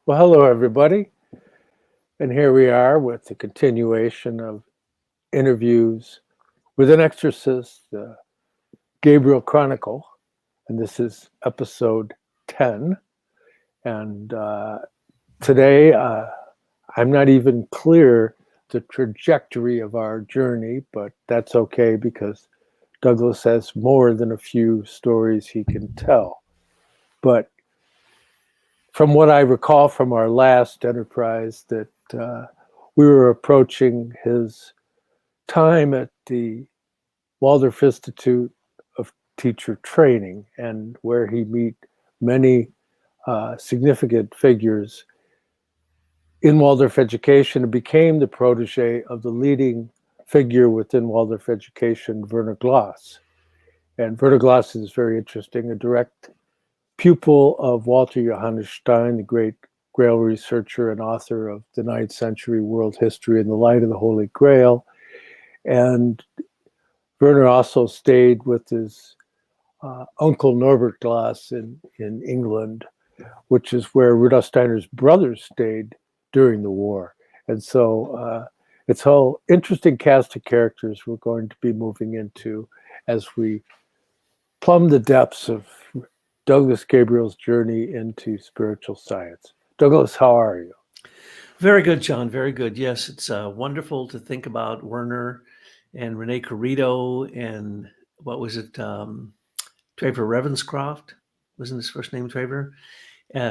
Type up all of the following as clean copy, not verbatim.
Well, hello, everybody. And here we are with the continuation of interviews with an exorcist, the Gabriel Chronicle. And this is episode 10. And today, I'm not even clear the trajectory of our journey, but that's okay because Douglas has more than a few stories he can tell. But from what I recall from our last enterprise, that we were approaching his time at the Waldorf Institute of Teacher Training, and where he meet many significant figures in Waldorf education and became the protege of the leading figure within Waldorf education, Werner Glass. And Werner Glass is very interesting, a direct pupil of Walter Johannes Stein, the great Grail researcher and author of the 9th century world history in the light of the Holy Grail. And Werner also stayed with his uncle Norbert Glass in England, which is where Rudolf Steiner's brothers stayed during the war. And so it's a whole interesting cast of characters we're going to be moving into as we plumb the depths of Douglas Gabriel's journey into spiritual science. Douglas, how are you? Very good, John. Very good. Yes, it's wonderful to think about Werner and Rene Corrido and what was it? Traver Ravenscroft, wasn't his first name Traver?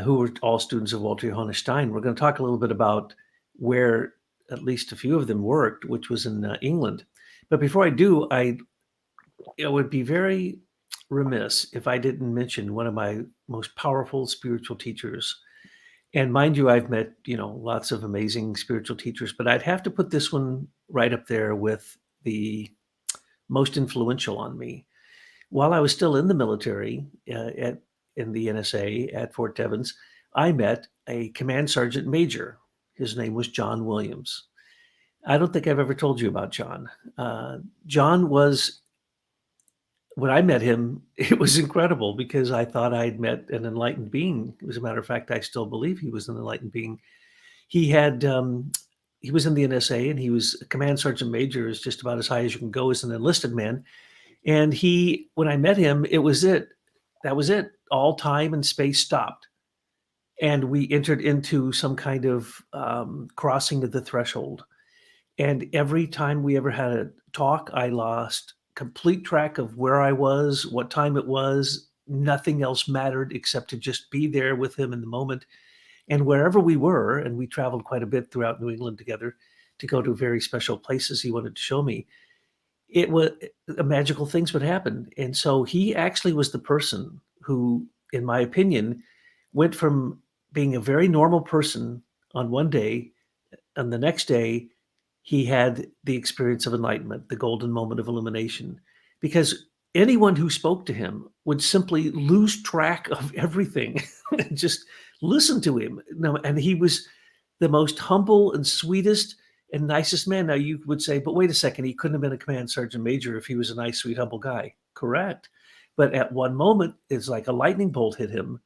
Who were all students of Walter Johannes Stein. We're going to talk a little bit about where at least a few of them worked, which was in England. But before I do, I would be very remiss if I didn't mention one of my most powerful spiritual teachers. And mind you, I've met, lots of amazing spiritual teachers, but I'd have to put this one right up there with the most influential on me. While I was still in the military in the NSA at Fort Devens, I met a command sergeant major. His name was John Williams. I don't think I've ever told you about John. John was, when I met him, it was incredible because I thought I'd met an enlightened being. As a matter of fact, I still believe he was an enlightened being. He had, he was in the NSA and he was a command sergeant major, is just about as high as you can go as an enlisted man. And when I met him, it was it. That was it. All time and space stopped. And we entered into some kind of crossing of the threshold. And every time we ever had a talk, I lost complete track of where I was, what time it was. Nothing else mattered except to just be there with him in the moment. And wherever we were, and we traveled quite a bit throughout New England together to go to very special places he wanted to show me, it was magical things would happen. And so he actually was the person who, in my opinion, went from being a very normal person on one day, and the next day he had the experience of enlightenment, the golden moment of illumination, because anyone who spoke to him would simply lose track of everything and just listen to him. And he was the most humble and sweetest and nicest man. Now you would say, but wait a second, he couldn't have been a command sergeant major if he was a nice, sweet, humble guy. Correct. But at one moment, it's like a lightning bolt hit him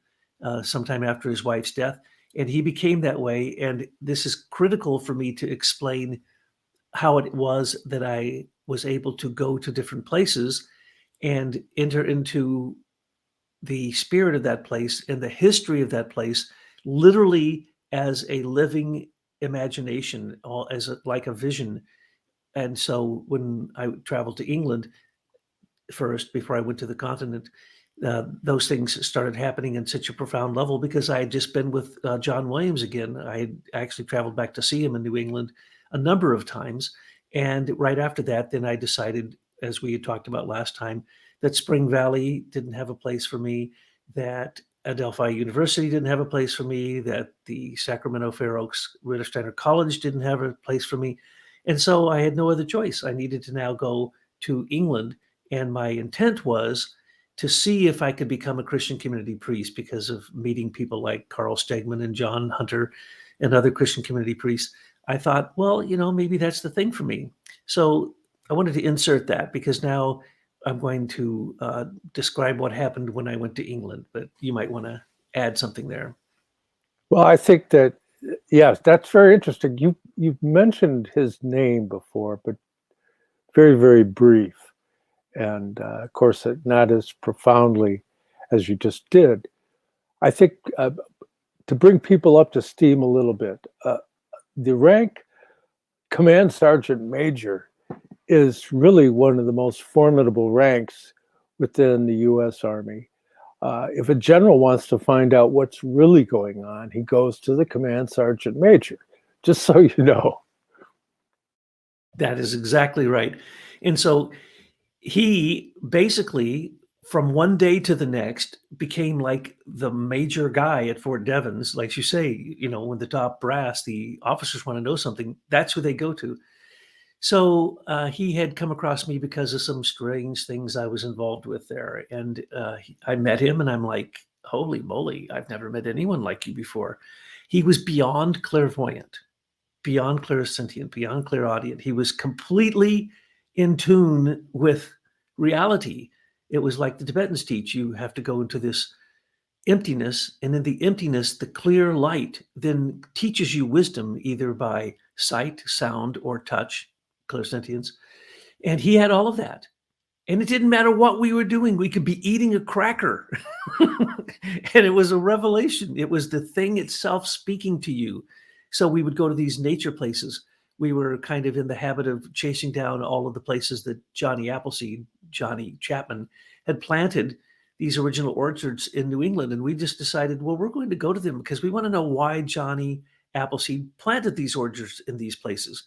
sometime after his wife's death, and he became that way. And this is critical for me to explain how it was that I was able to go to different places and enter into the spirit of that place and the history of that place, literally as a living imagination, like a vision. And so when I traveled to England first, before I went to the continent, those things started happening in such a profound level because I had just been with John Williams again. I had actually traveled back to see him in New England a number of times. And right after that, then I decided, as we had talked about last time, that Spring Valley didn't have a place for me, that Adelphi University didn't have a place for me, that the Sacramento Fair Oaks Rudolf Steiner College didn't have a place for me. And so I had no other choice. I needed to now go to England. And my intent was to see if I could become a Christian community priest because of meeting people like Carl Stegman and John Hunter and other Christian community priests. I thought, well, maybe that's the thing for me. So I wanted to insert that because now I'm going to describe what happened when I went to England, but you might want to add something there. Well, I think that, yes, that's very interesting. You've mentioned his name before, but very, very brief. And of course, not as profoundly as you just did. I think to bring people up to steam a little bit, the rank Command Sergeant Major is really one of the most formidable ranks within the U.S. Army. If a general wants to find out what's really going on, he goes to the Command Sergeant Major, just so you know. That is exactly right. And so he basically, from one day to the next, became like the major guy at Fort Devens. Like you say, when the top brass, the officers want to know something, that's who they go to. So he had come across me because of some strange things I was involved with there. And I met him and I'm like, holy moly, I've never met anyone like you before. He was beyond clairvoyant, beyond clairsentient, beyond clairaudient. He was completely in tune with reality. It was like the Tibetans teach, you have to go into this emptiness, and in the emptiness, the clear light then teaches you wisdom either by sight, sound, or touch, clairsentience. And he had all of that. And it didn't matter what we were doing. We could be eating a cracker. And it was a revelation. It was the thing itself speaking to you. So we would go to these nature places. We were kind of in the habit of chasing down all of the places that Johnny Chapman, had planted these original orchards in New England. And we just decided, well, we're going to go to them because we want to know why Johnny Appleseed planted these orchards in these places.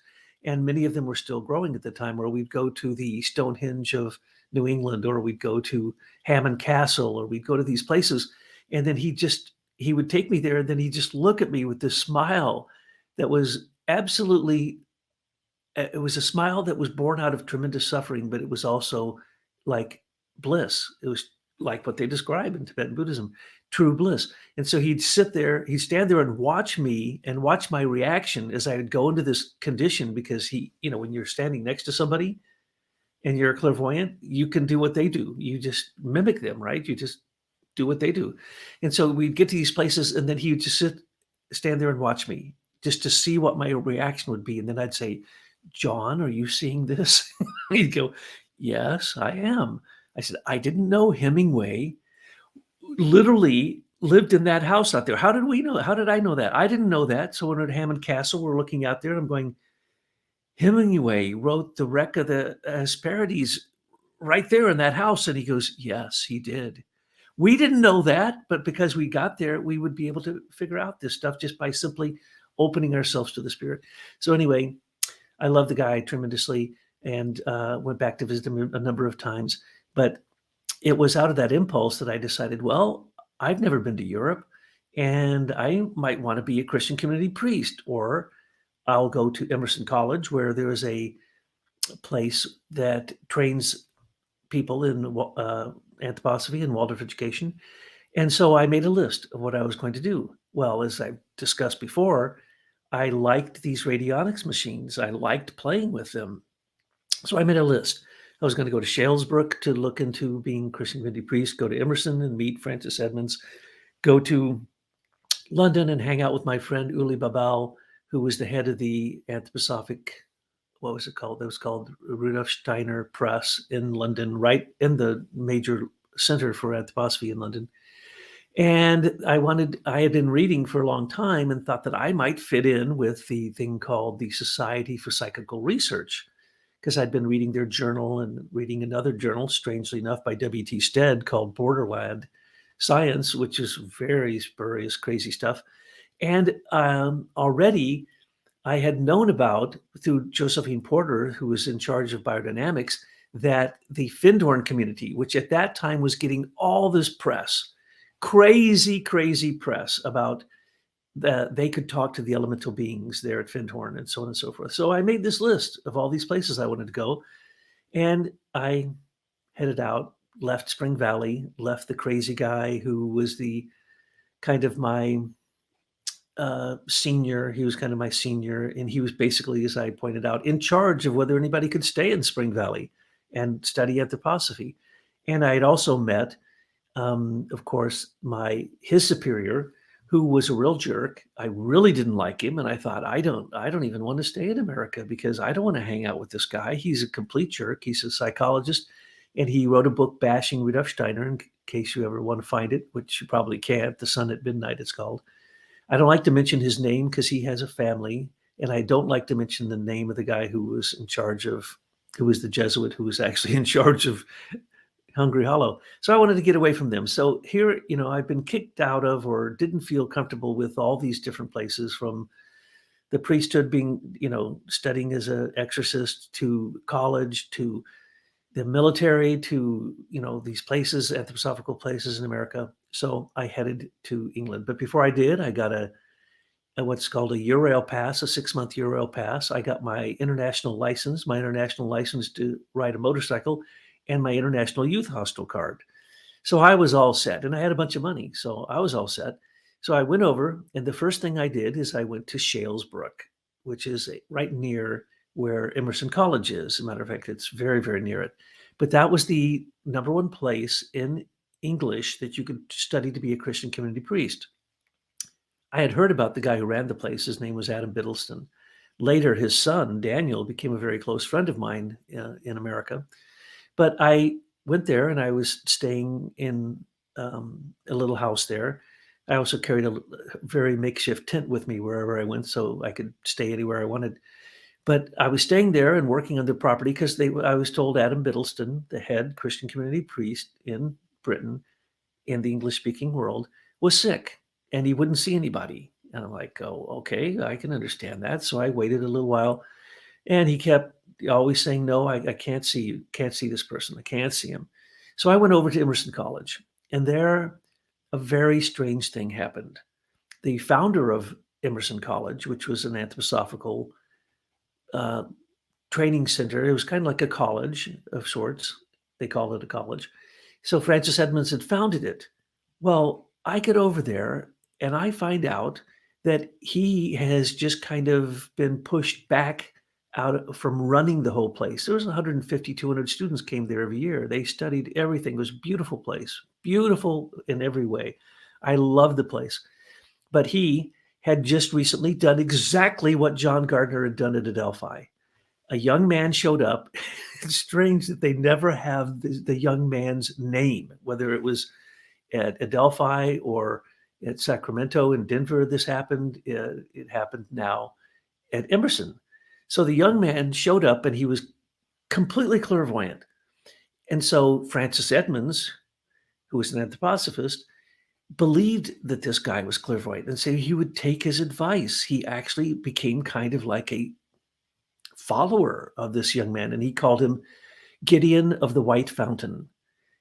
And many of them were still growing at the time, where we'd go to the Stonehenge of New England, or we'd go to Hammond Castle, or we'd go to these places. And then he would take me there, and then he'd just look at me with this smile that was absolutely, it was a smile that was born out of tremendous suffering, but it was also like bliss. It was like what they describe in Tibetan Buddhism, true bliss. And so he'd stand there and watch me and watch my reaction as I would go into this condition, because when you're standing next to somebody and you're a clairvoyant, you can do what they do. You just mimic them, right? You just do what they do. And so we'd get to these places, and then he would just stand there and watch me just to see what my reaction would be. And then I'd say, John, are you seeing this? He'd go, yes, I am. I said, I didn't know Hemingway literally lived in that house out there. How did we know? How did I know that? I didn't know that. So when we're at Hammond Castle, we're looking out there and I'm going, Hemingway wrote The Wreck of the Hesperides right there in that house. And he goes, yes, he did. We didn't know that, but because we got there, we would be able to figure out this stuff just by simply opening ourselves to the spirit. So anyway, I love the guy tremendously, and went back to visit him a number of times. But it was out of that impulse that I decided, well, I've never been to Europe, and I might want to be a Christian community priest, or I'll go to Emerson College, where there is a place that trains people in anthroposophy and Waldorf education. And so I made a list of what I was going to do. Well, as I discussed before, I liked these radionics machines. I liked playing with them. So I made a list. I was going to go to Shalesbrook to look into being Christian community priest, go to Emerson and meet Francis Edmonds, go to London and hang out with my friend Uli Babal, who was the head of the anthroposophic, what was it called? It was called Rudolf Steiner Press in London, right in the major center for anthroposophy in London. And I had been reading for a long time and thought that I might fit in with the thing called the Society for Psychical Research, because I'd been reading their journal and reading another journal, strangely enough, by W.T. Stead called Borderland Science, which is very spurious, crazy stuff. And already I had known about, through Josephine Porter, who was in charge of biodynamics, that the Findhorn community, which at that time was getting all this press, crazy press about that they could talk to the elemental beings there at Findhorn and so on and so forth. So I made this list of all these places I wanted to go, and I headed out, left Spring Valley, left the crazy guy who was the kind of my senior. He was kind of my senior, and he was basically, as I pointed out, in charge of whether anybody could stay in Spring Valley and study anthroposophy. And I had also met, of course, his superior, who was a real jerk. I really didn't like him, and I thought, I don't even want to stay in America because I don't want to hang out with this guy. He's a complete jerk. He's a psychologist, and he wrote a book bashing Rudolf Steiner, in case you ever want to find it, which you probably can't. The Sun at Midnight, it's called. I don't like to mention his name because he has a family, and I don't like to mention the name of the guy who was the Jesuit who was actually in charge of Hungry Hollow. So I wanted to get away from them. So here, I've been kicked out of or didn't feel comfortable with all these different places, from the priesthood, being, studying as an exorcist, to college, to the military, to, these places, anthroposophical places in America. So I headed to England. But before I did, I got a what's called a Eurail pass, a 6-month Eurail pass. I got my international license to ride a motorcycle, and my international youth hostel card. So I was all set, and I had a bunch of money. So I was all set. So I went over, and the first thing I did is I went to Shalesbrook, which is right near where Emerson College is. As a matter of fact, it's very, very near it. But that was the number one place in English that you could study to be a Christian community priest. I had heard about the guy who ran the place. His name was Adam Biddleston. Later, his son, Daniel, became a very close friend of mine in America. But I went there, and I was staying in a little house there. I also carried a very makeshift tent with me wherever I went, so I could stay anywhere I wanted. But I was staying there and working on the property because I was told Adam Biddleston, the head Christian community priest in Britain, in the English-speaking world, was sick, and he wouldn't see anybody. And I'm like, oh, okay, I can understand that. So I waited a little while, and he kept always saying, no, I can't see you. Can't see this person. I can't see him. So I went over to Emerson College, and there a very strange thing happened. The founder of Emerson College, which was an anthroposophical training center, it was kind of like a college of sorts. They called it a college. So Francis Edmonds had founded it. Well, I get over there, and I find out that he has just kind of been pushed back out from running the whole place. There was 150, 200 students came there every year. They studied everything. It was a beautiful place, beautiful in every way. I love the place. But he had just recently done exactly what John Gardner had done at Adelphi. A young man showed up. It's strange that they never have the young man's name, whether it was at Adelphi or at Sacramento, in Denver. This happened. It happened now at Emerson. So the young man showed up, and he was completely clairvoyant. And so Francis Edmonds, who was an anthroposophist, believed that this guy was clairvoyant, and so he would take his advice. He actually became kind of like a follower of this young man, and he called him Gideon of the White Fountain.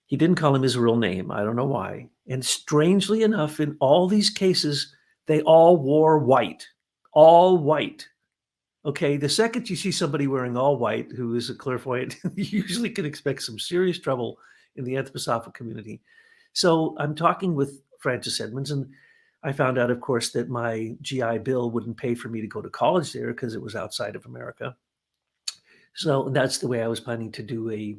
He didn't call him his real name. I don't know why. And strangely enough, in all these cases, they all wore white. All white. Okay, the second you see somebody wearing all white who is a clairvoyant, you usually can expect some serious trouble in the anthroposophic community. So I'm talking with Francis Edmonds, and I found out, of course, that my GI Bill wouldn't pay for me to go to college there because it was outside of America. So that's the way I was planning to do a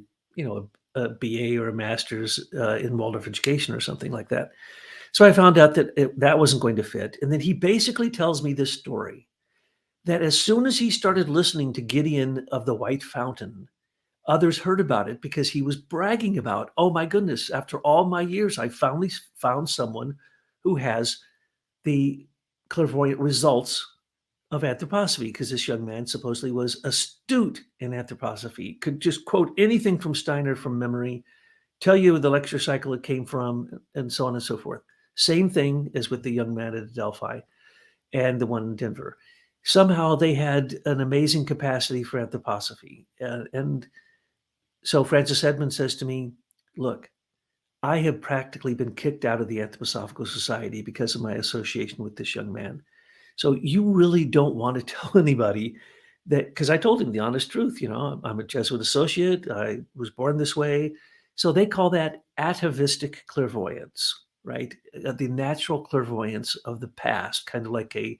BA or a master's in Waldorf education or something like that. So I found out that that wasn't going to fit. And then he basically tells me this story, that as soon as he started listening to Gideon of the White Fountain, others heard about it because he was bragging about, oh my goodness, after all my years, I finally found someone who has the clairvoyant results of anthroposophy, because this young man supposedly was astute in anthroposophy, could just quote anything from Steiner from memory, tell you the lecture cycle it came from, and so on and so forth. Same thing as with the young man at Adelphi and the one in Denver. Somehow they had an amazing capacity for anthroposophy. And so Francis Edmonds says to me, look, I have practically been kicked out of the Anthroposophical Society because of my association with this young man. So you really don't want to tell anybody that, because I told him the honest truth, I'm a Jesuit associate. I was born this way. So they call that atavistic clairvoyance, right? The natural clairvoyance of the past, kind of like a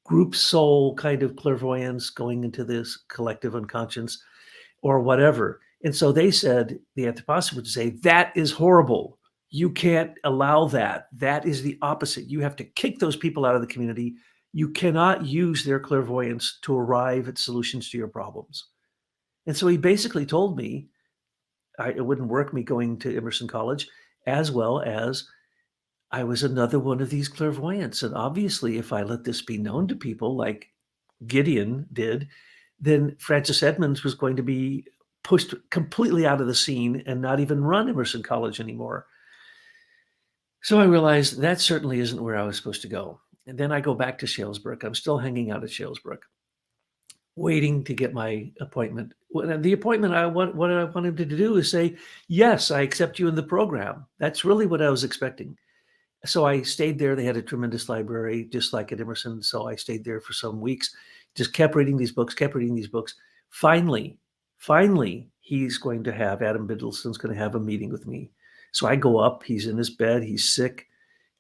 group soul kind of clairvoyance going into this collective unconscious or whatever. And so they said, the anthroposophers would say, that is horrible. You can't allow that. That is the opposite. You have to kick those people out of the community. You cannot use their clairvoyance to arrive at solutions to your problems. And so he basically told me it wouldn't work me going to Emerson College, as well as I was another one of these clairvoyants. And obviously, if I let this be known to people like Gideon did, then Francis Edmonds was going to be pushed completely out of the scene and not even run Emerson College anymore. So I realized that certainly isn't where I was supposed to go. And then I go back to Shalesbrook. I'm still hanging out at Shalesbrook, waiting to get my appointment. The appointment, what I wanted to do is say, yes, I accept you in the program. That's really what I was expecting. So I stayed there. They had a tremendous library, just like at Emerson. So I stayed there for some weeks, just kept reading these books. Finally, he's going to have, Adam Biddleston's going to have a meeting with me. So I go up, he's in his bed, he's sick.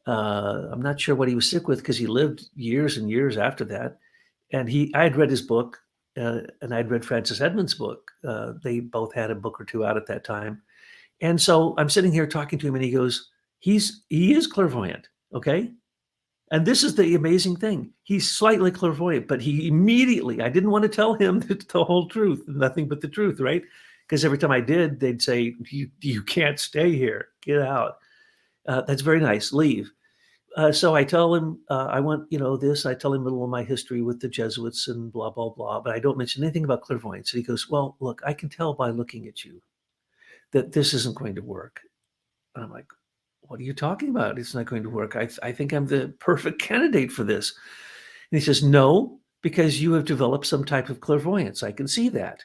I'm not sure what he was sick with because he lived years and years after that. And I had read his book and I'd read Francis Edmonds' book. They both had a book or two out at that time. And so I'm sitting here talking to him and he goes, he is clairvoyant, okay? And this is the amazing thing. He's slightly clairvoyant, but he immediately, I didn't want to tell him the whole truth, nothing but the truth, right? Because every time I did, they'd say, you can't stay here, get out. That's very nice, leave. So I tell him, I want, this, I tell him a little of my history with the Jesuits and blah, blah, blah, but I don't mention anything about clairvoyance. And he goes, well, look, I can tell by looking at you that this isn't going to work. And I'm like, what are you talking about? It's not going to work. I think I'm the perfect candidate for this. And he says, no, because you have developed some type of clairvoyance. I can see that.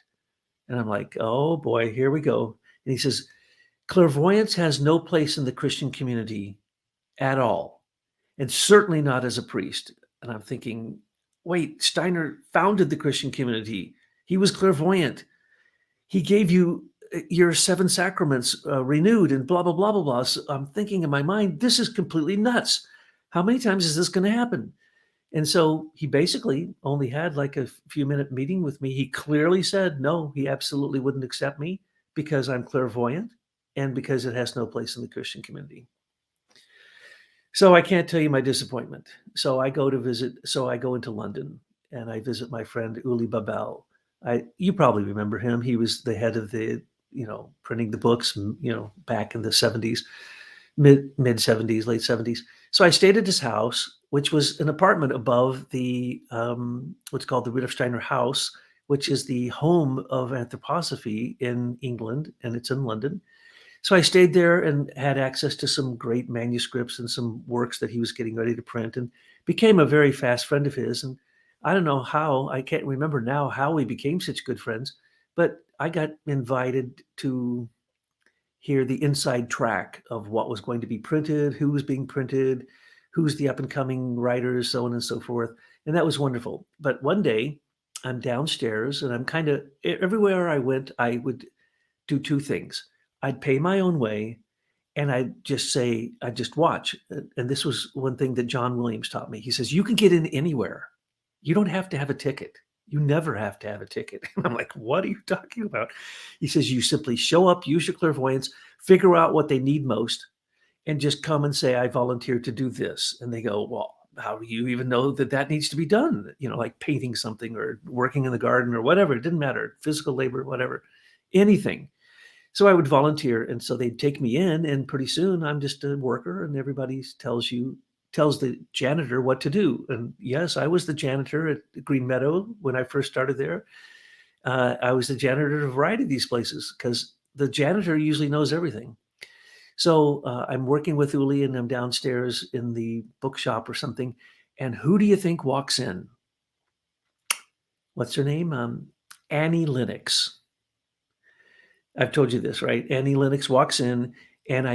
And I'm like, oh boy, here we go. And he says, clairvoyance has no place in the Christian community at all, and certainly not as a priest. And I'm thinking, wait, Steiner founded the Christian community. He was clairvoyant. He gave you your 7 sacraments renewed and blah, blah, blah, blah, blah. So I'm thinking in my mind, this is completely nuts. How many times is this going to happen? And so he basically only had like a few minute meeting with me. He clearly said, no, he absolutely wouldn't accept me because I'm clairvoyant and because it has no place in the Christian community. So I can't tell you my disappointment. So I go into London and I visit my friend Uli Babel. You probably remember him. He was the head of the, printing the books, back in the 70s, mid 70s, late 70s. So I stayed at his house, which was an apartment above the, what's called the Rudolf Steiner House, which is the home of anthroposophy in England, and it's in London. So I stayed there and had access to some great manuscripts and some works that he was getting ready to print, and became a very fast friend of his. And I don't know how, I can't remember now how we became such good friends, but I got invited to hear the inside track of what was going to be printed, who was being printed, who's the up and coming writers, so on and so forth. And that was wonderful. But one day I'm downstairs and I'm kind of, everywhere I went, I would do 2 things. I'd pay my own way and I'd just watch. And this was one thing that John Williams taught me. He says, you can get in anywhere. You don't have to have a ticket. You never have to have a ticket. And I'm like, what are you talking about? He says, you simply show up, use your clairvoyance, figure out what they need most, and just come and say, I volunteered to do this. And they go, well, how do you even know that needs to be done? Like painting something or working in the garden or whatever. It didn't matter. Physical labor, whatever, anything. So I would volunteer. And so they'd take me in, and pretty soon I'm just a worker, and everybody tells the janitor what to do. And yes, I was the janitor at Green Meadow when I first started there. I was the janitor at a variety of these places because the janitor usually knows everything. So I'm working with Uli and I'm downstairs in the bookshop or something. And who do you think walks in? What's her name? Annie Lennox. I've told you this, right? Annie Lennox walks in and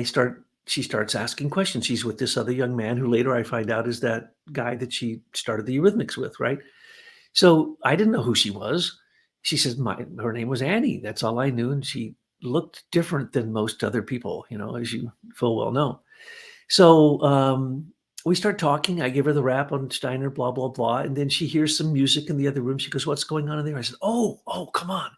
she starts asking questions. She's with this other young man who later I find out is that guy that she started the Eurythmics with, right? So I didn't know who she was. She says her name was Annie. That's all I knew. And she looked different than most other people, as you full well know. So we start talking. I give her the rap on Steiner, blah, blah, blah. And then she hears some music in the other room. She goes, what's going on in there? I said, oh, come on.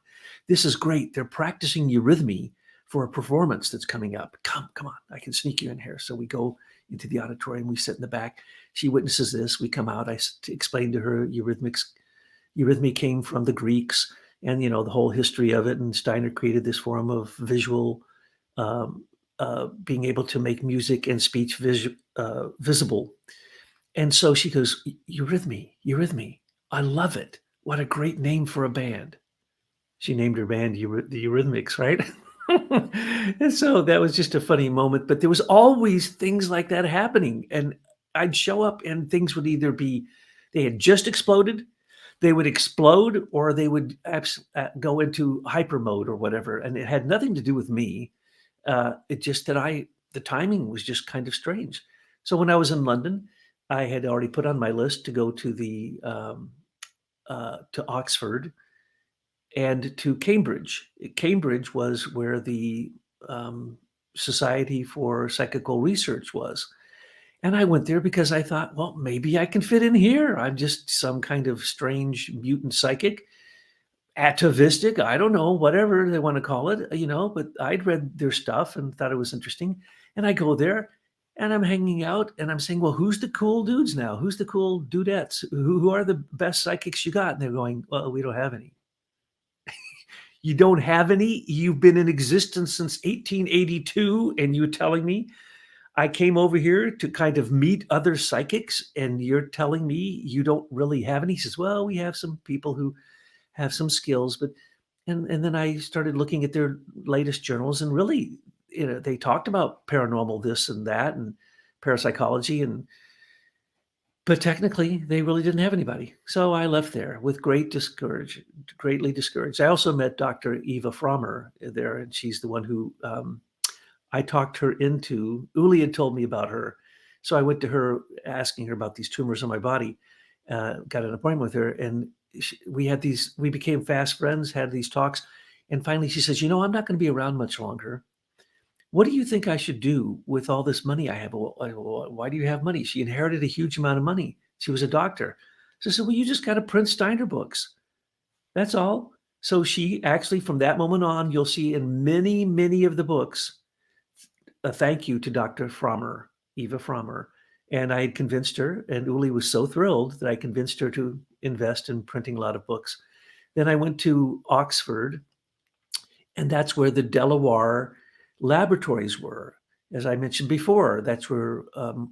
This is great. They're practicing eurythmy for a performance that's coming up. Come on, I can sneak you in here. So we go into the auditorium, we sit in the back. She witnesses this. We come out. I explain to her eurythmy came from the Greeks, and the whole history of it. And Steiner created this form of visual, being able to make music and speech visible. And so she goes, eurythmy. I love it. What a great name for a band. She named her band the Eurythmics, right? And so that was just a funny moment. But there was always things like that happening. And I'd show up and things would either be, they had just exploded, they would explode, or they would go into hyper mode or whatever. And it had nothing to do with me. It just that the timing was just kind of strange. So when I was in London, I had already put on my list to go to to Oxford and to Cambridge. Cambridge was where the Society for Psychical Research was. And I went there because I thought, well, maybe I can fit in here. I'm just some kind of strange mutant psychic, atavistic, I don't know, whatever they want to call it, but I'd read their stuff and thought it was interesting. And I go there and I'm hanging out and I'm saying, well, who's the cool dudes now? Who's the cool dudettes? Who are the best psychics you got? And they're going, well, we don't have any. You don't have any? You've been in existence since 1882 and you're telling me I came over here to kind of meet other psychics and you're telling me you don't really have any? He says, well, we have some people who have some skills, but and then I started looking at their latest journals and really, they talked about paranormal this and that and parapsychology, but technically they really didn't have anybody. So I left there with greatly discouraged. I also met Dr. Eva Frommer there, and she's the one who I talked her into. Uli had told me about her. So I went to her asking her about these tumors on my body, got an appointment with her, and we became fast friends, had these talks. And finally she says, I'm not going to be around much longer. What do you think I should do with all this money I have? Why do you have money? She inherited a huge amount of money. She was a doctor. So I said, well, you just got to print Steiner books. That's all. So she actually, from that moment on, you'll see in many, many of the books, a thank you to Dr. Frommer, Eva Frommer. And I had convinced her, and Uli was so thrilled that I convinced her to invest in printing a lot of books. Then I went to Oxford, and that's where the Delaware laboratories were. As I mentioned before, that's where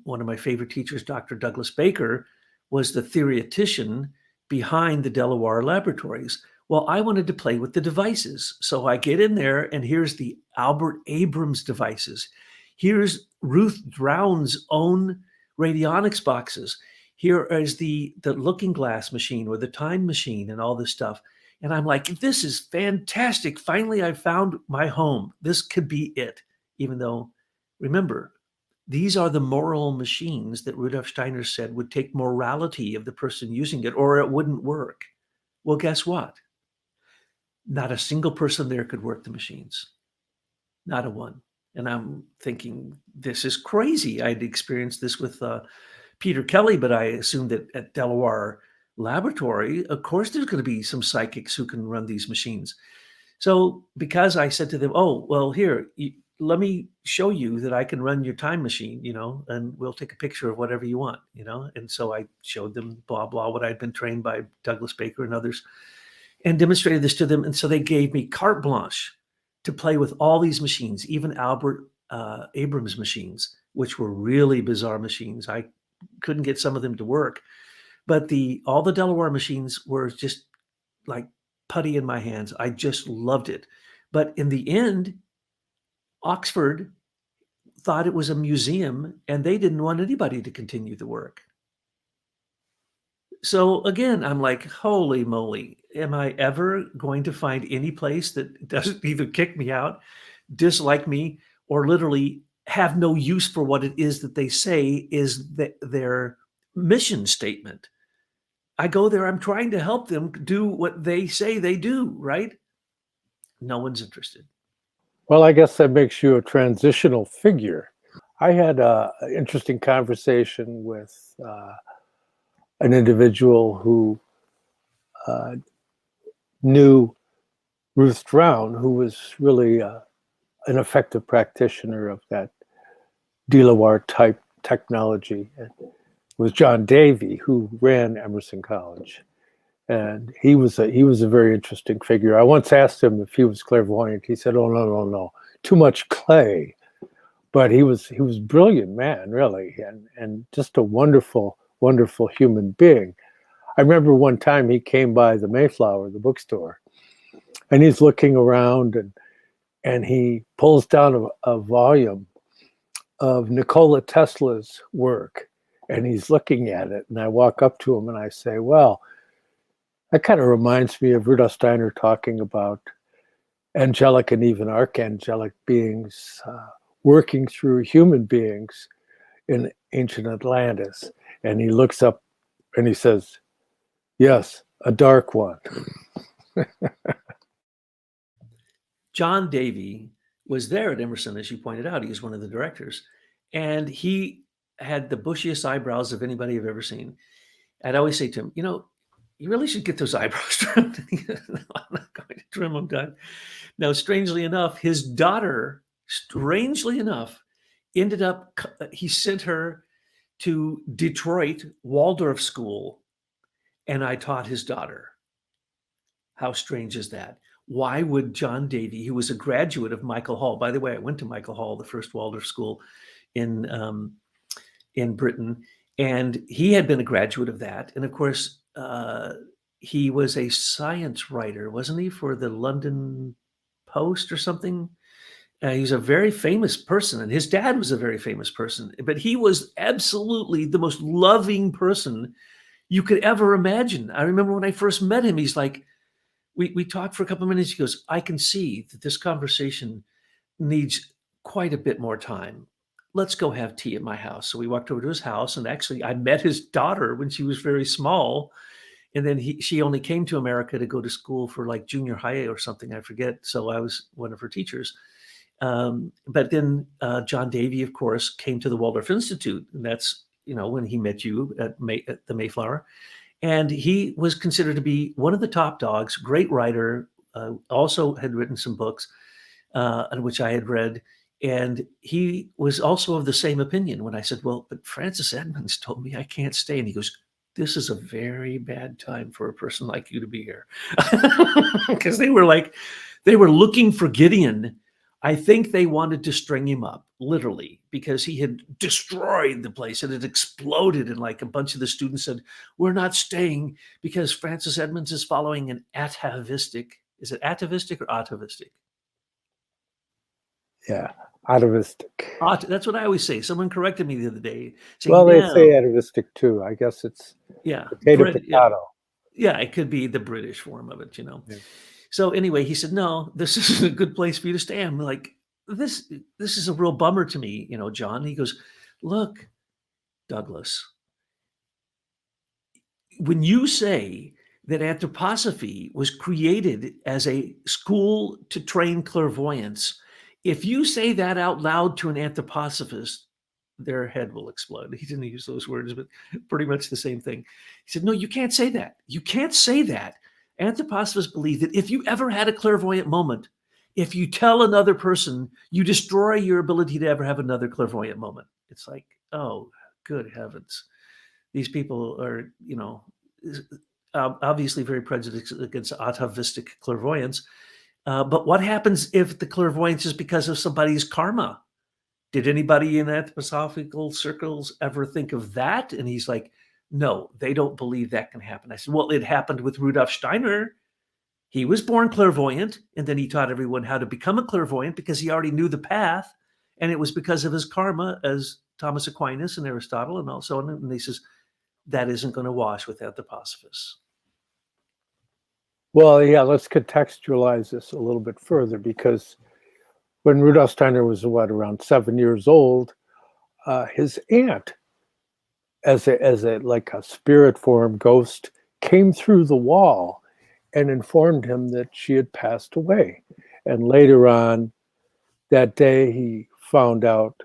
one of my favorite teachers, Dr. Douglas Baker, was the theoretician behind the Delaware laboratories. Well, I wanted to play with the devices. So I get in there, and here's the Albert Abrams devices. Here's Ruth Drown's own radionics boxes. Here is the looking glass machine or the time machine and all this stuff. And I'm like, this is fantastic. Finally, I found my home. This could be it. Even though, remember, these are the moral machines that Rudolf Steiner said would take morality of the person using it, or it wouldn't work. Well, guess what? Not a single person there could work the machines. Not a one. And I'm thinking, this is crazy. I'd experienced this with Peter Kelly, but I assumed that at Delaware Laboratory, of course, there's going to be some psychics who can run these machines. So because I said to them, oh, well, here, let me show you that I can run your time machine, and we'll take a picture of whatever you want, And so I showed them blah, blah, what I'd been trained by Douglas Baker and others and demonstrated this to them. And so they gave me carte blanche to play with all these machines, even Albert Abrams machines, which were really bizarre machines. I couldn't get some of them to work. But all the Delaware machines were just like putty in my hands. I just loved it. But in the end, Oxford thought it was a museum and they didn't want anybody to continue the work. So again, I'm like, holy moly, am I ever going to find any place that doesn't either kick me out, dislike me, or literally have no use for what it is that they say is their mission statement? I go there, I'm trying to help them do what they say they do, right? No one's interested. Well, I guess that makes you a transitional figure. I had an interesting conversation with an individual who knew Ruth Drown, who was really a an effective practitioner of that Delaware type technology was John Davy, who ran Emerson College. And he was a very interesting figure. I once asked him if he was clairvoyant. He said, "Oh, no, too much clay." But he was a brilliant man, really, and just a wonderful, wonderful human being. I remember one time he came by the Mayflower, the bookstore, and he's looking around, and he pulls down a volume of Nikola Tesla's work, and he's looking at it. And I walk up to him and I say, "Well, that kind of reminds me of Rudolf Steiner talking about angelic and even archangelic beings working through human beings in ancient Atlantis." And he looks up and he says, "Yes, a dark one." John Davy was there at Emerson, as you pointed out. He was one of the directors. And he had the bushiest eyebrows of anybody I've ever seen. I'd always say to him, you really should get those eyebrows trimmed. No, I'm not going to trim them, Doug. Now, strangely enough, his daughter, ended up, he sent her to Detroit Waldorf School, and I taught his daughter. How strange is that? Why would John Davy, who was a graduate of Michael Hall, by the way, I went to Michael Hall, the first Waldorf school in Britain, and he had been a graduate of that. And of course, he was a science writer, wasn't he, for the London Post or something? He's a very famous person, and his dad was a very famous person, but he was absolutely the most loving person you could ever imagine. I remember when I first met him, he's like, we talked for a couple of minutes. He goes, "I can see that this conversation needs quite a bit more time. Let's go have tea at my house." So we walked over to his house, and actually I met his daughter when she was very small. And then she only came to America to go to school for like junior high or something, I forget. So I was one of her teachers. But then John Davy, of course, came to the Waldorf Institute. And that's, when he met you at the Mayflower. And he was considered to be one of the top dogs, great writer, also had written some books, which I had read. And he was also of the same opinion when I said, "Well, but Francis Edmonds told me I can't stay." And he goes, "This is a very bad time for a person like you to be here." Because they were looking for Gideon. I think they wanted to string him up, literally, because he had destroyed the place. It had exploded, and like a bunch of the students said, "We're not staying because Francis Edmonds is following an atavistic." Is it atavistic or atavistic? Yeah, atavistic. That's what I always say. Someone corrected me the other day, saying, Well, they "No." say atavistic too. I guess it's potato. Yeah, it could be the British form of it, Yeah. So anyway, he said, "No, this isn't a good place for you to stay." I'm like, this is a real bummer to me, John. He goes, "Look, Douglas, when you say that anthroposophy was created as a school to train clairvoyance, if you say that out loud to an anthroposophist, their head will explode." He didn't use those words, but pretty much the same thing. He said, "No, you can't say that. You can't say that. Anthroposophists believe that if you ever had a clairvoyant moment, if you tell another person, you destroy your ability to ever have another clairvoyant moment." It's like, oh, good heavens. These people are, obviously very prejudiced against atavistic clairvoyance. But what happens if the clairvoyance is because of somebody's karma? Did anybody in anthroposophical circles ever think of that? And he's like, "No, they don't believe that can happen." I said, "Well, it happened with Rudolf Steiner. He was born clairvoyant, and then he taught everyone how to become a clairvoyant because he already knew the path. And it was because of his karma, as Thomas Aquinas and Aristotle and so on." And he says, that isn't going to wash with anthroposophists. Well, yeah, let's contextualize this a little bit further, because when Rudolf Steiner was around 7 years old, his aunt, as a like a spirit form ghost, came through the wall and informed him that she had passed away. And later on that day, he found out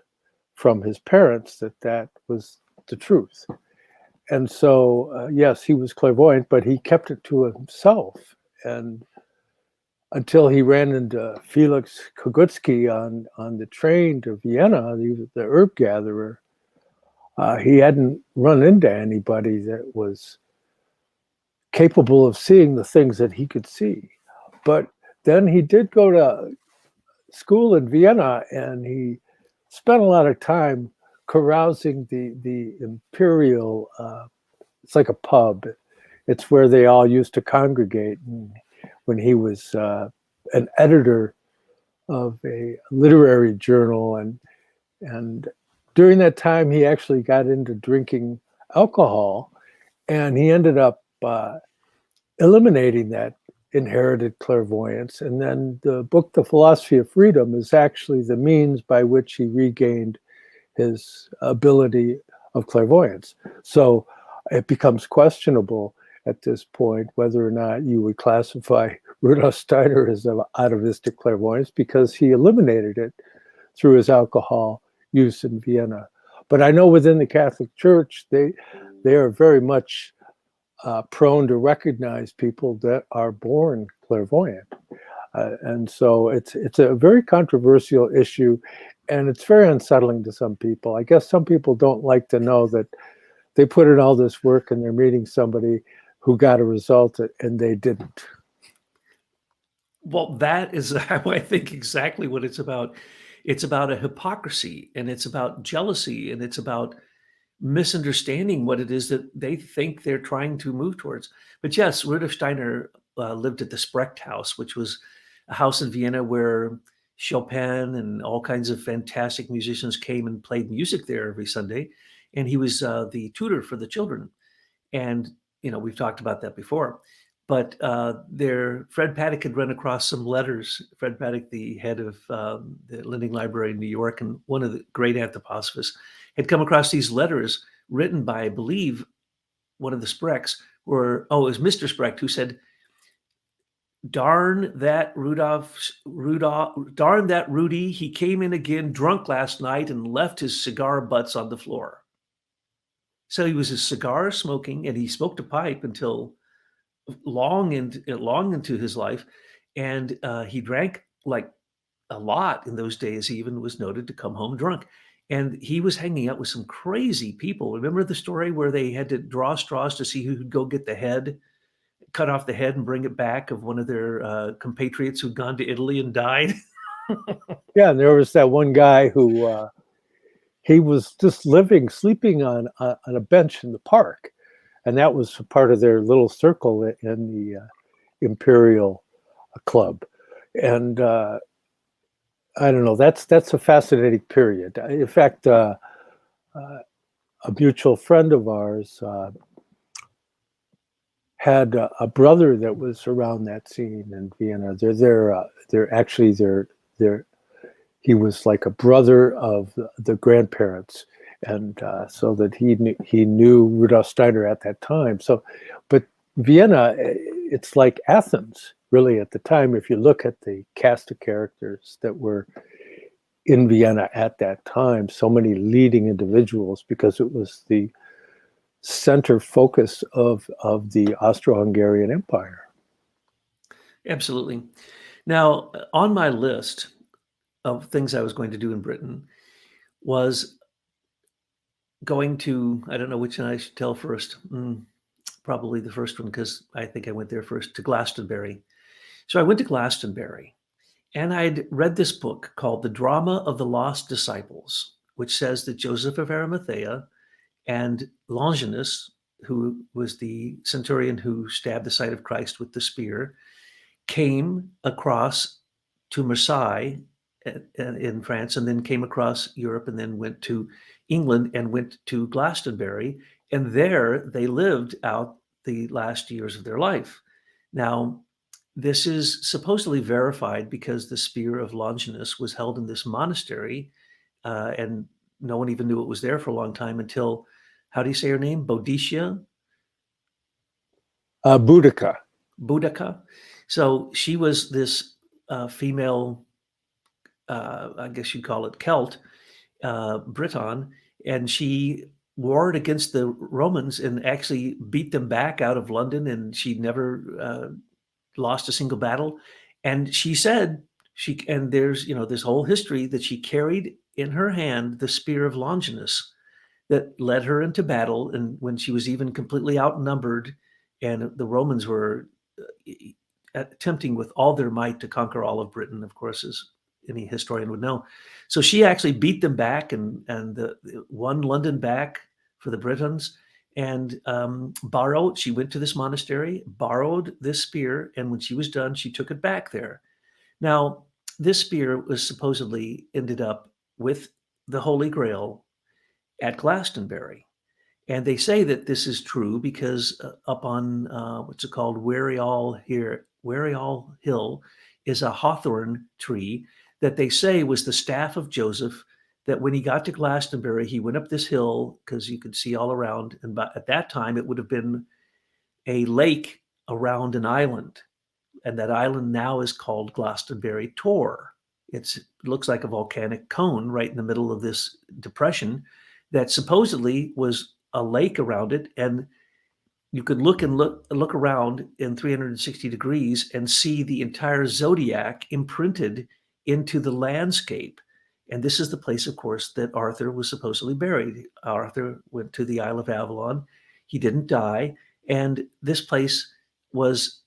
from his parents that that was the truth. And so, yes, he was clairvoyant, but he kept it to himself. And until he ran into Felix Kogutsky on the train to Vienna, the herb gatherer. He hadn't run into anybody that was capable of seeing the things that he could see. But then he did go to school in Vienna, and he spent a lot of time carousing the imperial. It's like a pub. It's where they all used to congregate. And when he was an editor of a literary journal, and during that time, he actually got into drinking alcohol, and he ended up eliminating that inherited clairvoyance. And then the book, The Philosophy of Freedom, is actually the means by which he regained his ability of clairvoyance. So it becomes questionable at this point whether or not you would classify Rudolf Steiner as an atavistic clairvoyance, because he eliminated it through his alcohol use in Vienna. But I know within the Catholic Church, they are very much prone to recognize people that are born clairvoyant. And so it's a very controversial issue, and it's very unsettling to some people. I guess some people don't like to know that they put in all this work and they're meeting somebody who got a result and they didn't. Well, that is how I think exactly what it's about. It's about a hypocrisy, and it's about jealousy, and it's about misunderstanding what it is that they think they're trying to move towards. But yes, Rudolf Steiner lived at the Sprecht House, which was a house in Vienna where Chopin and all kinds of fantastic musicians came and played music there every Sunday. And he was the tutor for the children. And, we've talked about that before. But Fred Paddock had run across some letters. Fred Paddock, the head of the Lending Library in New York and one of the great anthroposophists, had come across these letters written by, I believe, one of the Sprechts, it was Mr. Sprecht, who said, darn that Rudy, he came in again drunk last night and left his cigar butts on the floor. So he was a cigar smoking, and he smoked a pipe until long into his life. And he drank like a lot in those days. He even was noted to come home drunk. And he was hanging out with some crazy people. Remember the story where they had to draw straws to see who could go get the head, cut off the head and bring it back of one of their compatriots who'd gone to Italy and died? Yeah, and there was that one guy who he was just sleeping on a bench in the park. And that was part of their little circle in the Imperial Club. And I don't know, that's a fascinating period. In fact, a mutual friend of ours had a brother that was around that scene in Vienna. He was like a brother of the grandparents. And so that he knew Rudolf Steiner at that time. So, but Vienna, it's like Athens, really, at the time. If you look at the cast of characters that were in Vienna at that time, so many leading individuals, because it was the center focus of the Austro-Hungarian Empire. Absolutely. Now, on my list of things I was going to do in Britain was going to, I don't know which one I should tell first. Probably the first one, because I think I went there first, to Glastonbury. So I went to Glastonbury, and I'd read this book called The Drama of the Lost Disciples, which says that Joseph of Arimathea and Longinus, who was the centurion who stabbed the side of Christ with the spear, came across to Marseille in France, and then came across Europe, and then went to England and went to Glastonbury, and there they lived out the last years of their life. Now, this is supposedly verified because the spear of Longinus was held in this monastery, and no one even knew it was there for a long time until, how do you say her name? Boadicea? Boudica. Boudica. So she was this female, I guess you'd call it Celt, Briton, and she warred against the Romans and actually beat them back out of London, and she never lost a single battle. And she said and there's this whole history that she carried in her hand the spear of Longinus that led her into battle, and when she was even completely outnumbered, and the Romans were attempting with all their might to conquer all of Britain, of course, as any historian would know. So she actually beat them back and won London back for the Britons, and she went to this monastery, borrowed this spear, and when she was done, she took it back there. Now, this spear was supposedly ended up with the Holy Grail at Glastonbury. And they say that this is true because up on what's it called, Wariall Hill is a hawthorn tree that they say was the staff of Joseph, that when he got to Glastonbury, he went up this hill because you could see all around. And at that time, it would have been a lake around an island. And that island now is called Glastonbury Tor. It looks like a volcanic cone right in the middle of this depression that supposedly was a lake around it, and you could look around in 360 degrees and see the entire zodiac imprinted into the landscape. And this is the place, of course, that Arthur was supposedly buried. Arthur went to the Isle of Avalon. He didn't die. And this place was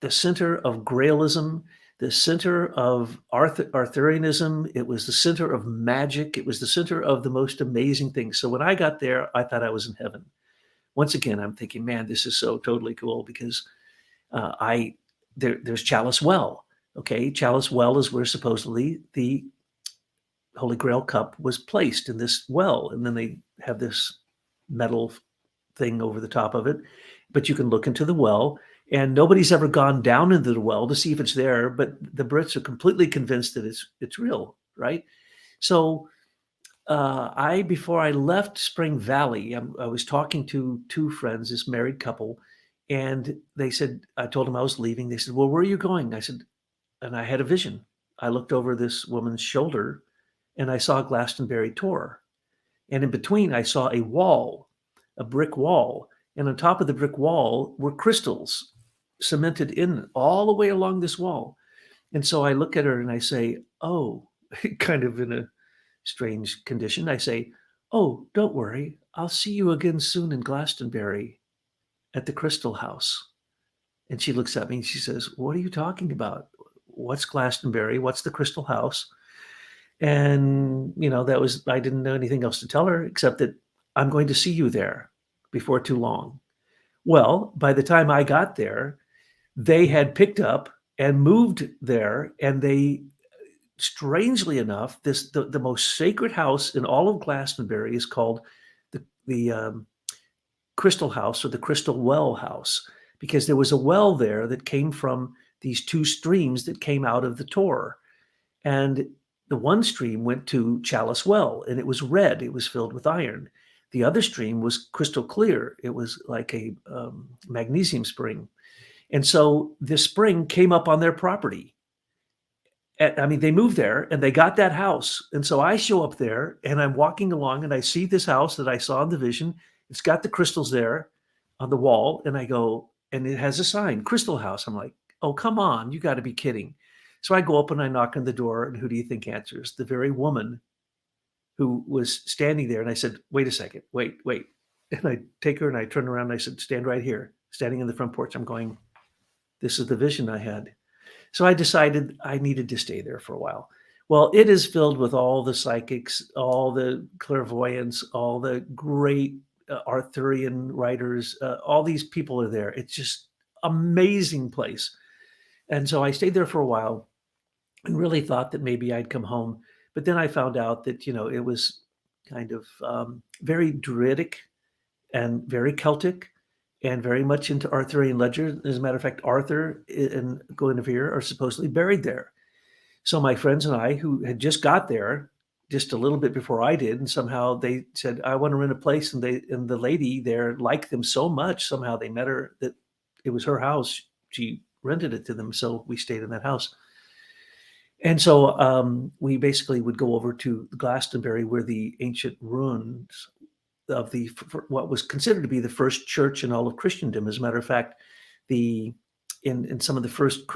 the center of Grailism, the center of Arthurianism. It was the center of magic. It was the center of the most amazing things. So when I got there, I thought I was in heaven. Once again, I'm thinking, man, this is so totally cool because there's Chalice Well. Okay, Chalice Well is where supposedly the Holy Grail cup was placed in this well, and then they have this metal thing over the top of it. But you can look into the well, and nobody's ever gone down into the well to see if it's there, but the Brits are completely convinced that it's real, right? So before I left Spring Valley, I was talking to two friends, this married couple, and they said, I told them I was leaving. They said, well, where are you going? I said, and I had a vision. I looked over this woman's shoulder, and I saw Glastonbury Tor. And in between, I saw a wall, a brick wall, and on top of the brick wall were crystals cemented in all the way along this wall. And so I look at her and I say, oh, kind of in a strange condition, I say, oh, don't worry. I'll see you again soon in Glastonbury at the Crystal House. And she looks at me and she says, what are you talking about? What's Glastonbury? What's the Crystal House? And, I didn't know anything else to tell her except that I'm going to see you there before too long. Well, by the time I got there, they had picked up and moved there, and they, strangely enough, the most sacred house in all of Glastonbury is called the Crystal House, or the Crystal Well House, because there was a well there that came from these two streams that came out of the Tor. And the one stream went to Chalice Well, and it was red. It was filled with iron. The other stream was crystal clear. It was like a magnesium spring. And so this spring came up on their property. They moved there and they got that house. And so I show up there and I'm walking along and I see this house that I saw in the vision. It's got the crystals there on the wall. And I go, and it has a sign, Crystal House. I'm like, oh, come on, you got to be kidding. So I go up and I knock on the door, and who do you think answers? The very woman who was standing there. And I said, wait a second, wait. And I take her and I turn around and I said, stand right here, standing in the front porch. I'm going, this is the vision I had. So I decided I needed to stay there for a while. Well, it is filled with all the psychics, all the clairvoyants, all the great Arthurian writers. All these people are there. It's just amazing place. And so I stayed there for a while and really thought that maybe I'd come home. But then I found out that, it was kind of very Druidic and very Celtic and very much into Arthurian legends. As a matter of fact, Arthur and Guinevere are supposedly buried there. So my friends and I, who had just got there just a little bit before I did, and somehow they said, I want to rent a place. And the lady there liked them so much. Somehow they met her that it was her house. She rented it to them. So we stayed in that house. And so we basically would go over to Glastonbury, where the ancient ruins of what was considered to be the first church in all of Christendom. As a matter of fact, the in some of the first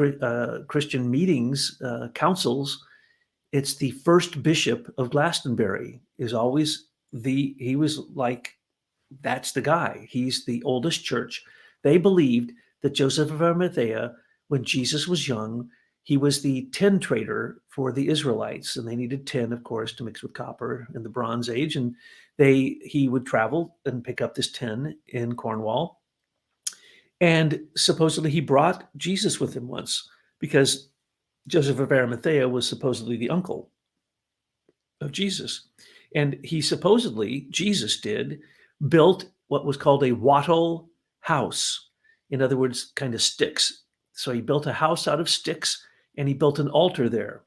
Christian meetings, councils, it's the first bishop of Glastonbury is always he was like, that's the guy. He's the oldest church. They believed that Joseph of Arimathea, when Jesus was young, he was the tin trader for the Israelites, and they needed tin, of course, to mix with copper in the Bronze Age. And he would travel and pick up this tin in Cornwall. And supposedly he brought Jesus with him once, because Joseph of Arimathea was supposedly the uncle of Jesus. And he supposedly, Jesus did, built what was called a wattle house. In other words, kind of sticks. So he built a house out of sticks, and he built an altar there.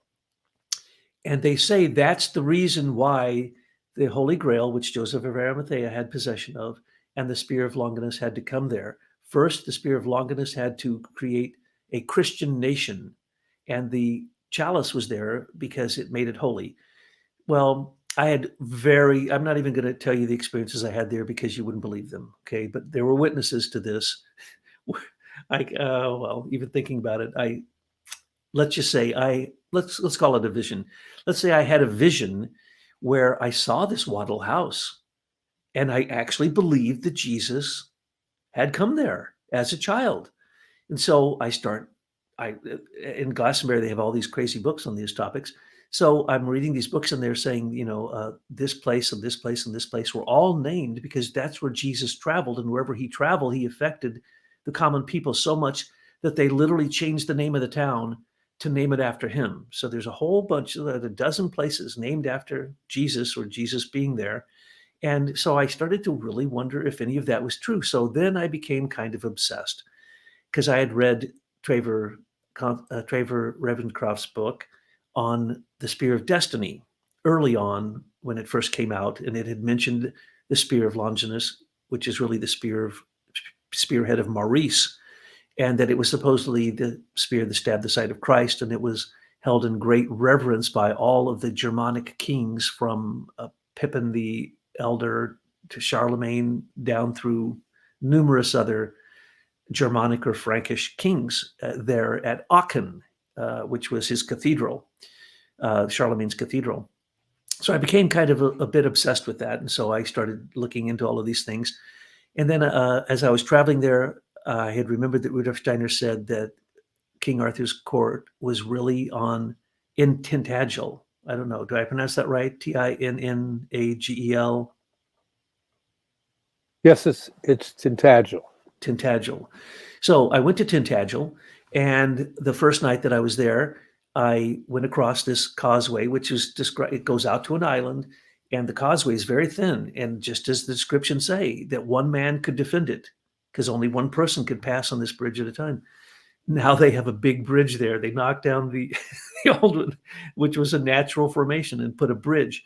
And they say that's the reason why the Holy Grail, which Joseph of Arimathea had possession of, and the Spear of Longinus had to come there. First, the Spear of Longinus had to create a Christian nation, and the chalice was there because it made it holy. Well, I'm not even going to tell you the experiences I had there because you wouldn't believe them. Okay. But there were witnesses to this. Even thinking about it, let's just say let's call it a vision. Let's say I had a vision where I saw this wattle house, and I actually believed that Jesus had come there as a child. And so in Glastonbury, they have all these crazy books on these topics. So I'm reading these books, and they're saying, this place and this place and this place were all named because that's where Jesus traveled. And wherever he traveled, he affected the common people so much that they literally changed the name of the town to name it after him. So there's a whole bunch of a dozen places named after Jesus, or Jesus being there. And so I started to really wonder if any of that was true. So then I became kind of obsessed, because I had read Traver Ravenscroft's book on the Spear of Destiny early on when it first came out, and it had mentioned the Spear of Longinus, which is really the spearhead of Maurice, and that it was supposedly the spear that stabbed the side of Christ, and it was held in great reverence by all of the Germanic kings from Pippin the Elder to Charlemagne down through numerous other Germanic or Frankish kings there at Aachen, which was his cathedral, Charlemagne's cathedral. So I became kind of a bit obsessed with that. And so I started looking into all of these things. And then as I was traveling there, I had remembered that Rudolf Steiner said that King Arthur's court was really in Tintagel. I don't know. Do I pronounce that right? Tinnagel? Yes, it's Tintagel. Tintagel. So I went to Tintagel, and the first night that I was there, I went across this causeway, which is described. It goes out to an island, and the causeway is very thin. And just as the descriptions say, that one man could defend it, because only one person could pass on this bridge at a time. Now they have a big bridge there. They knocked down the old one, which was a natural formation, and put a bridge,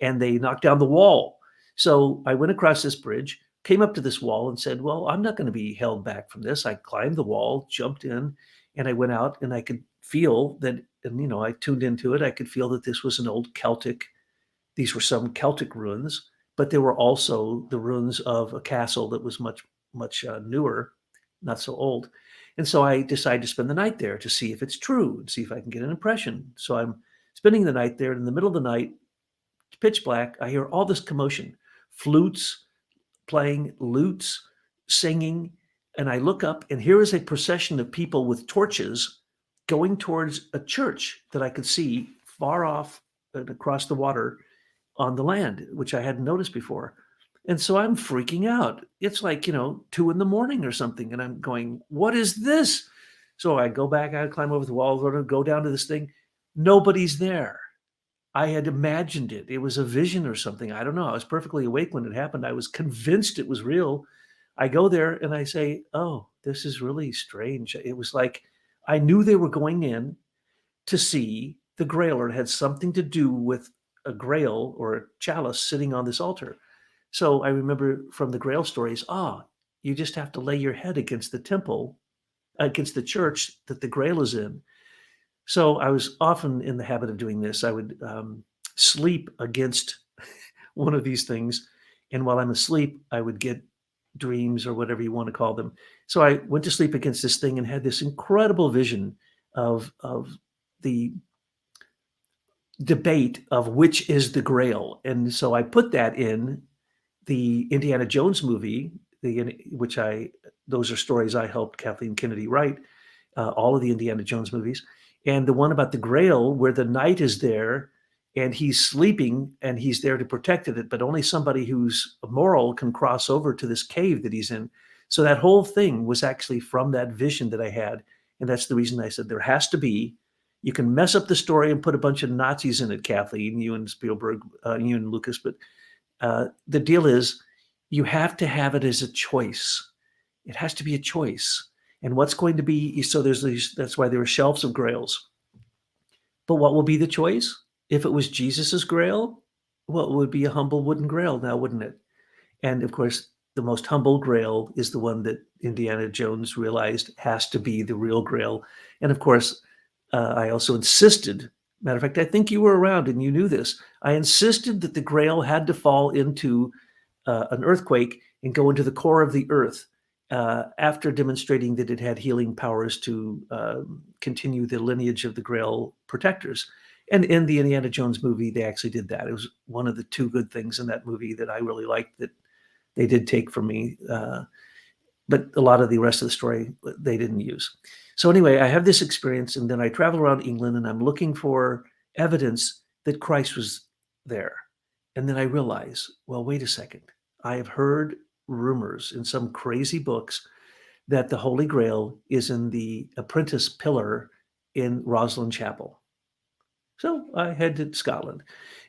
and they knocked down the wall. So I went across this bridge, came up to this wall, and said, well, I'm not going to be held back from this. I climbed the wall, jumped in, and I went out, and I could feel that, and I tuned into it. I could feel that this was an old these were some Celtic ruins, but there were also the ruins of a castle that was much, much newer, not so old. And so I decided to spend the night there to see if it's true and see if I can get an impression. So I'm spending the night there. In the middle of the night, pitch black, I hear all this commotion, flutes playing, lutes singing. And I look up, and here is a procession of people with torches going towards a church that I could see far off and across the water on the land, which I hadn't noticed before. And so I'm freaking out. It's like, 2 a.m. or something. And I'm going, what is this? So I go back, I climb over the wall, go down to this thing. Nobody's there. I had imagined it. It was a vision or something. I don't know. I was perfectly awake when it happened. I was convinced it was real. I go there and I say, oh, this is really strange. It was like I knew they were going in to see the Grail, or it had something to do with a Grail or a chalice sitting on this altar. So I remember from the Grail stories, you just have to lay your head against the temple, against the church that the Grail is in. So I was often in the habit of doing this. I would sleep against one of these things. And while I'm asleep, I would get dreams or whatever you want to call them. So I went to sleep against this thing and had this incredible vision of the debate of which is the Grail. And so I put that in the Indiana Jones movie, those are stories I helped Kathleen Kennedy write, all of the Indiana Jones movies. And the one about the Grail, where the knight is there and he's sleeping and he's there to protect it, but only somebody who's moral can cross over to this cave that he's in. So that whole thing was actually from that vision that I had. And that's the reason I said there has to be. You can mess up the story and put a bunch of Nazis in it, Kathleen, you and Spielberg, you and Lucas, but the deal is you have to have it as a choice. It has to be a choice. And what's going to be, so there's these, that's why there are shelves of grails. But what will be the choice? If it was Jesus's grail, well, it would be a humble wooden grail now, wouldn't it? And of course, the most humble grail is the one that Indiana Jones realized has to be the real grail. And of course, I also insisted, matter of fact, I think you were around and you knew this. I insisted that the Grail had to fall into an earthquake and go into the core of the earth after demonstrating that it had healing powers to continue the lineage of the Grail protectors. And in the Indiana Jones movie, they actually did that. It was one of the two good things in that movie that I really liked that they did take from me. But a lot of the rest of the story, they didn't use. So anyway, I have this experience, and then I travel around England, and I'm looking for evidence that Christ was there. And then I realize, well, wait a second. I have heard rumors in some crazy books that the Holy Grail is in the apprentice pillar in Rosslyn Chapel. So I head to Scotland,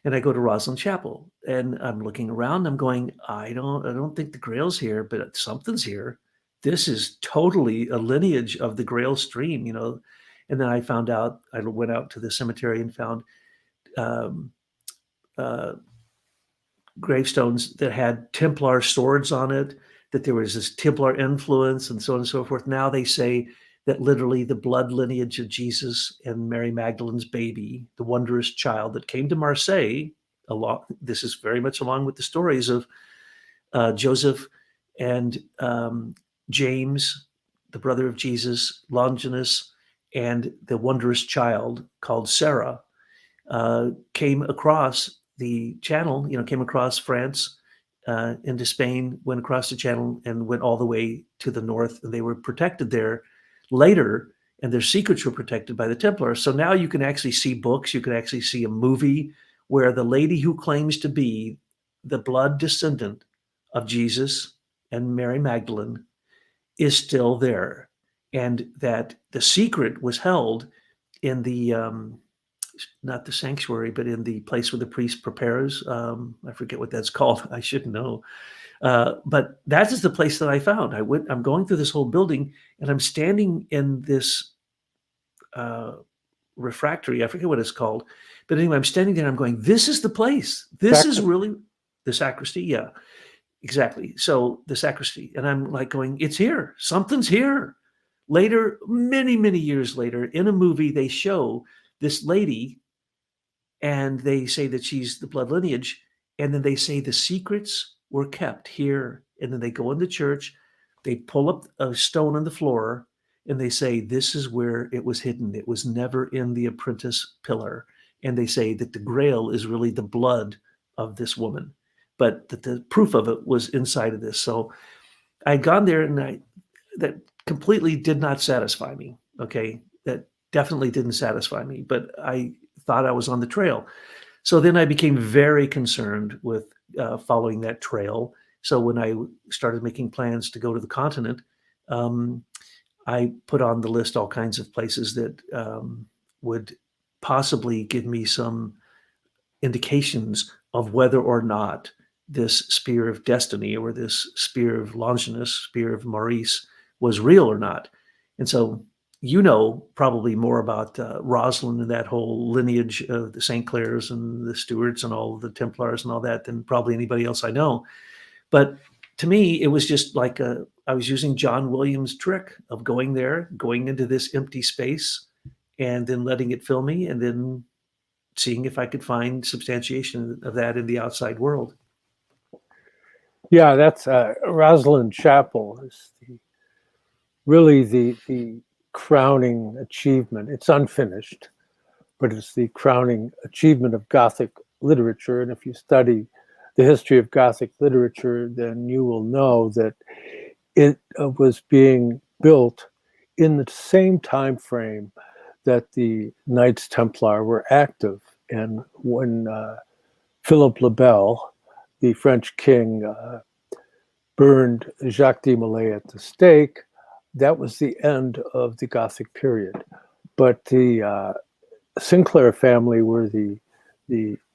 and I go to Rosslyn Chapel, and I'm looking around. I'm going, I don't think the Grail's here, but something's here. This is totally a lineage of the Grail stream, you know. And then I found out, I went out to the cemetery and found gravestones that had Templar swords on it, that there was this Templar influence and so on and so forth. Now they say that literally the blood lineage of Jesus and Mary Magdalene's baby, the wondrous child that came to Marseille, this is very much along with the stories of Joseph and James, the brother of Jesus, Longinus, and the wondrous child called Sarah, came across the channel, came across France into Spain, went across the channel and went all the way to the north, and they were protected there later, and their secrets were protected by the Templars. So now you can actually see books, you can actually see a movie where the lady who claims to be the blood descendant of Jesus and Mary Magdalene is still there, and that the secret was held in the not the sanctuary, but in the place where the priest prepares. I forget what that's called. I should know. But that is the place that I found. I'm going through this whole building, and I'm standing in this refractory. I forget what it's called. But anyway, I'm standing there and I'm going, this is the place. This is really the sacristy. Yeah, exactly. So the sacristy. And I'm like going, it's here. Something's here. Later, many, many years later, in a movie, they show this lady and they say that she's the blood lineage. And then they say the secrets were kept here. And then they go in the church, they pull up a stone on the floor, and they say, this is where it was hidden. It was never in the apprentice pillar. And they say that the Grail is really the blood of this woman, but that the proof of it was inside of this. So I'd gone there, and that completely did not satisfy me. Okay. That definitely didn't satisfy me, but I thought I was on the trail. So then I became very concerned with following that trail. So when I started making plans to go to the continent, I put on the list all kinds of places that would possibly give me some indications of whether or not this spear of destiny or this spear of Longinus, spear of Maurice, was real or not. And so probably more about Rosalind and that whole lineage of the St. Clairs and the Stuarts and all the Templars and all that than probably anybody else I know. But to me, it was just like I was using John Williams' trick of going there, going into this empty space, and then letting it fill me, and then seeing if I could find substantiation of that in the outside world. Yeah, that's Rosalind Chapel is really the crowning achievement. It's unfinished, but it's the crowning achievement of Gothic literature. And if you study the history of Gothic literature, then you will know that it was being built in the same time frame that the Knights Templar were active. And when Philip le Bel, the French king, burned Jacques de Molay at the stake, that was the end of the Gothic period. But the Sinclair family were the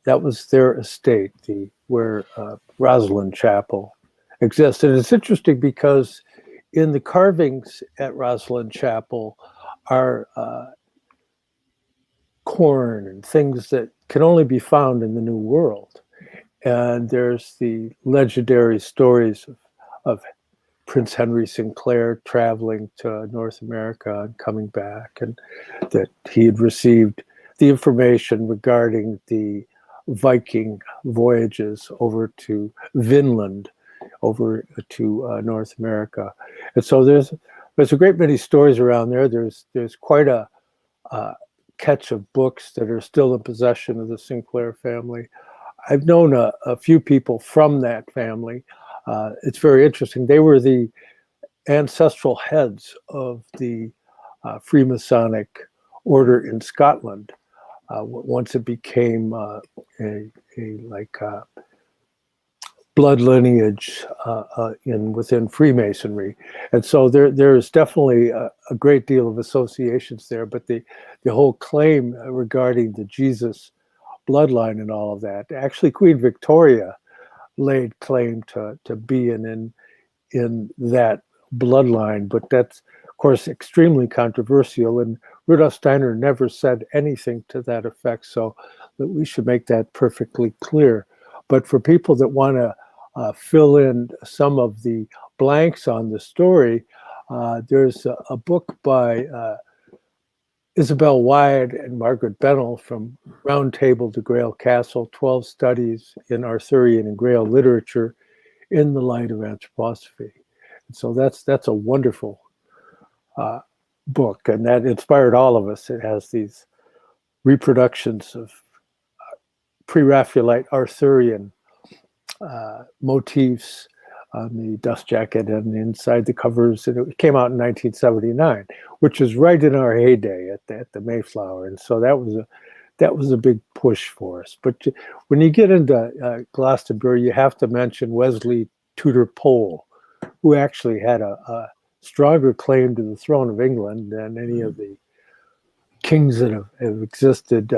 that was their estate, where Rosalind Chapel exists. And it's interesting because in the carvings at Rosalind Chapel are corn and things that can only be found in the New World. And there's the legendary stories of Prince Henry Sinclair traveling to North America and coming back, and that he had received the information regarding the Viking voyages over to Vinland, over to North America. And so there's a great many stories around there. There's quite a catch of books that are still in possession of the Sinclair family. I've known a few people from that family. It's very interesting. They were the ancestral heads of the Freemasonic order in Scotland. Once it became a blood lineage within Freemasonry, and so there is definitely a great deal of associations there. But the whole claim regarding the Jesus bloodline and all of that, actually, Queen Victoria laid claim to be in that bloodline, but that's of course extremely controversial, and Rudolf Steiner never said anything to that effect, so that we should make that perfectly clear. But for people that want to fill in some of the blanks on the story, there's a book by Isabel Wyatt and Margaret Bennell from Round Table to Grail Castle, 12 Studies in Arthurian and Grail Literature in the Light of Anthroposophy. And so that's a wonderful book, and that inspired all of us. It has these reproductions of pre-Raphaelite Arthurian motifs on the dust jacket and inside the covers, and it came out in 1979, which was right in our heyday at the Mayflower, and so that was a big push for us. But when you get into Glastonbury, you have to mention Wesley Tudor Pole, who actually had a stronger claim to the throne of England than any of the kings that have existed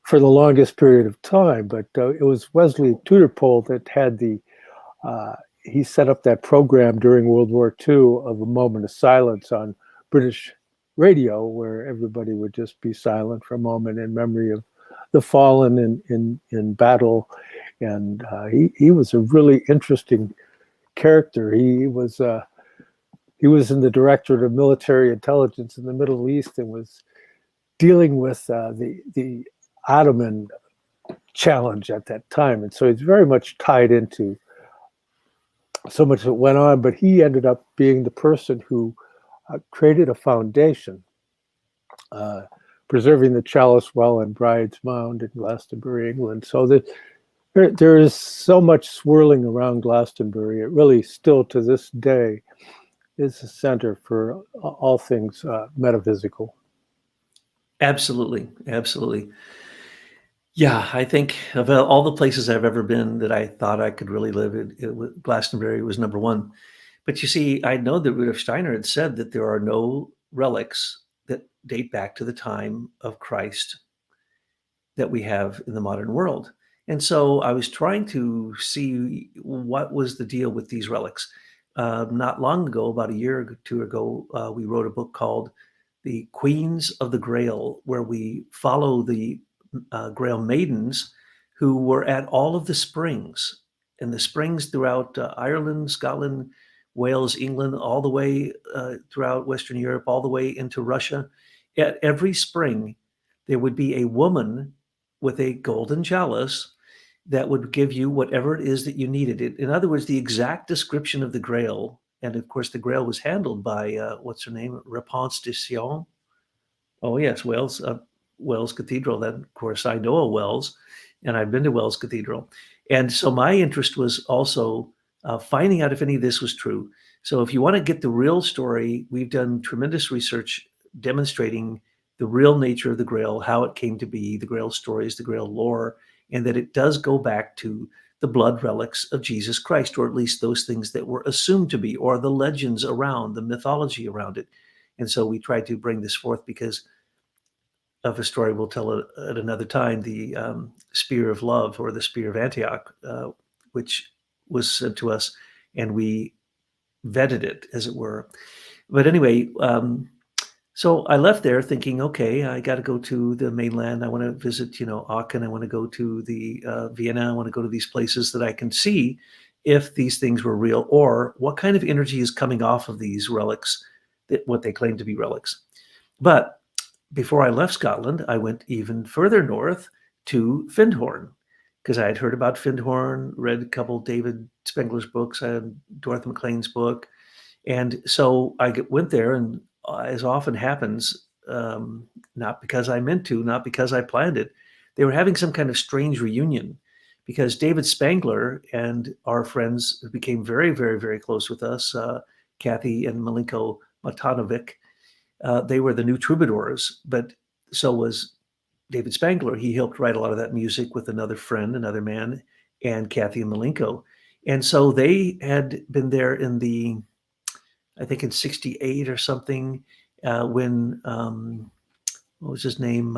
for the longest period of time. But it was Wesley Tudor Pole that had he set up that program during World War II of a moment of silence on British radio, where everybody would just be silent for a moment in memory of the fallen in battle. And he was a really interesting character. He was in the Directorate of Military Intelligence in the Middle East and was dealing with the Ottoman challenge at that time. And so he's very much tied into so much that went on, but he ended up being the person who created a foundation, preserving the Chalice Well and Bride's Mound in Glastonbury, England. So that there is so much swirling around Glastonbury. It really still to this day is a center for all things metaphysical. Absolutely. Absolutely. Yeah, I think of all the places I've ever been that I thought I could really live, Glastonbury was number one. But you see, I know that Rudolf Steiner had said that there are no relics that date back to the time of Christ that we have in the modern world. And so I was trying to see what was the deal with these relics. Not long ago, about a year or two ago, we wrote a book called The Queens of the Grail, where we follow the Grail maidens who were at all of the springs, and the springs throughout Ireland, Scotland, Wales, England, all the way throughout Western Europe, all the way into Russia. At every spring, there would be a woman with a golden chalice that would give you whatever it is that you needed. In other words, the exact description of the Grail, and of course the Grail was handled by, what's her name? Réponse de Sion. Oh yes, Wells Cathedral. Then of course I know of Wells, and I've been to Wells Cathedral. And so my interest was also finding out if any of this was true. So if you want to get the real story, we've done tremendous research demonstrating the real nature of the Grail, how it came to be, the Grail stories, the Grail lore, and that it does go back to the blood relics of Jesus Christ, or at least those things that were assumed to be, or the legends around, the mythology around it. And so we tried to bring this forth because of a story we'll tell at another time, the Spear of Love, or the Spear of Antioch, which was sent to us, and we vetted it, as it were. But anyway, so I left there thinking, okay, I got to go to the mainland. I want to visit, Aachen. I want to go to the Vienna. I want to go to these places that I can see if these things were real, or what kind of energy is coming off of these relics, what they claim to be relics. But before I left Scotland, I went even further north to Findhorn, because I had heard about Findhorn, read a couple of David Spengler's books, I had Dorothy McLean's book. And so I went there, and as often happens, not because I meant to, not because I planned it, they were having some kind of strange reunion, because David Spengler and our friends became very, very, very close with us, Kathy and Malenko Matanovic. They were the new troubadours, but so was David Spangler. He helped write a lot of that music with another friend, another man, and Kathy and Malenko. And so they had been there I think in 68 or something, when, what was his name?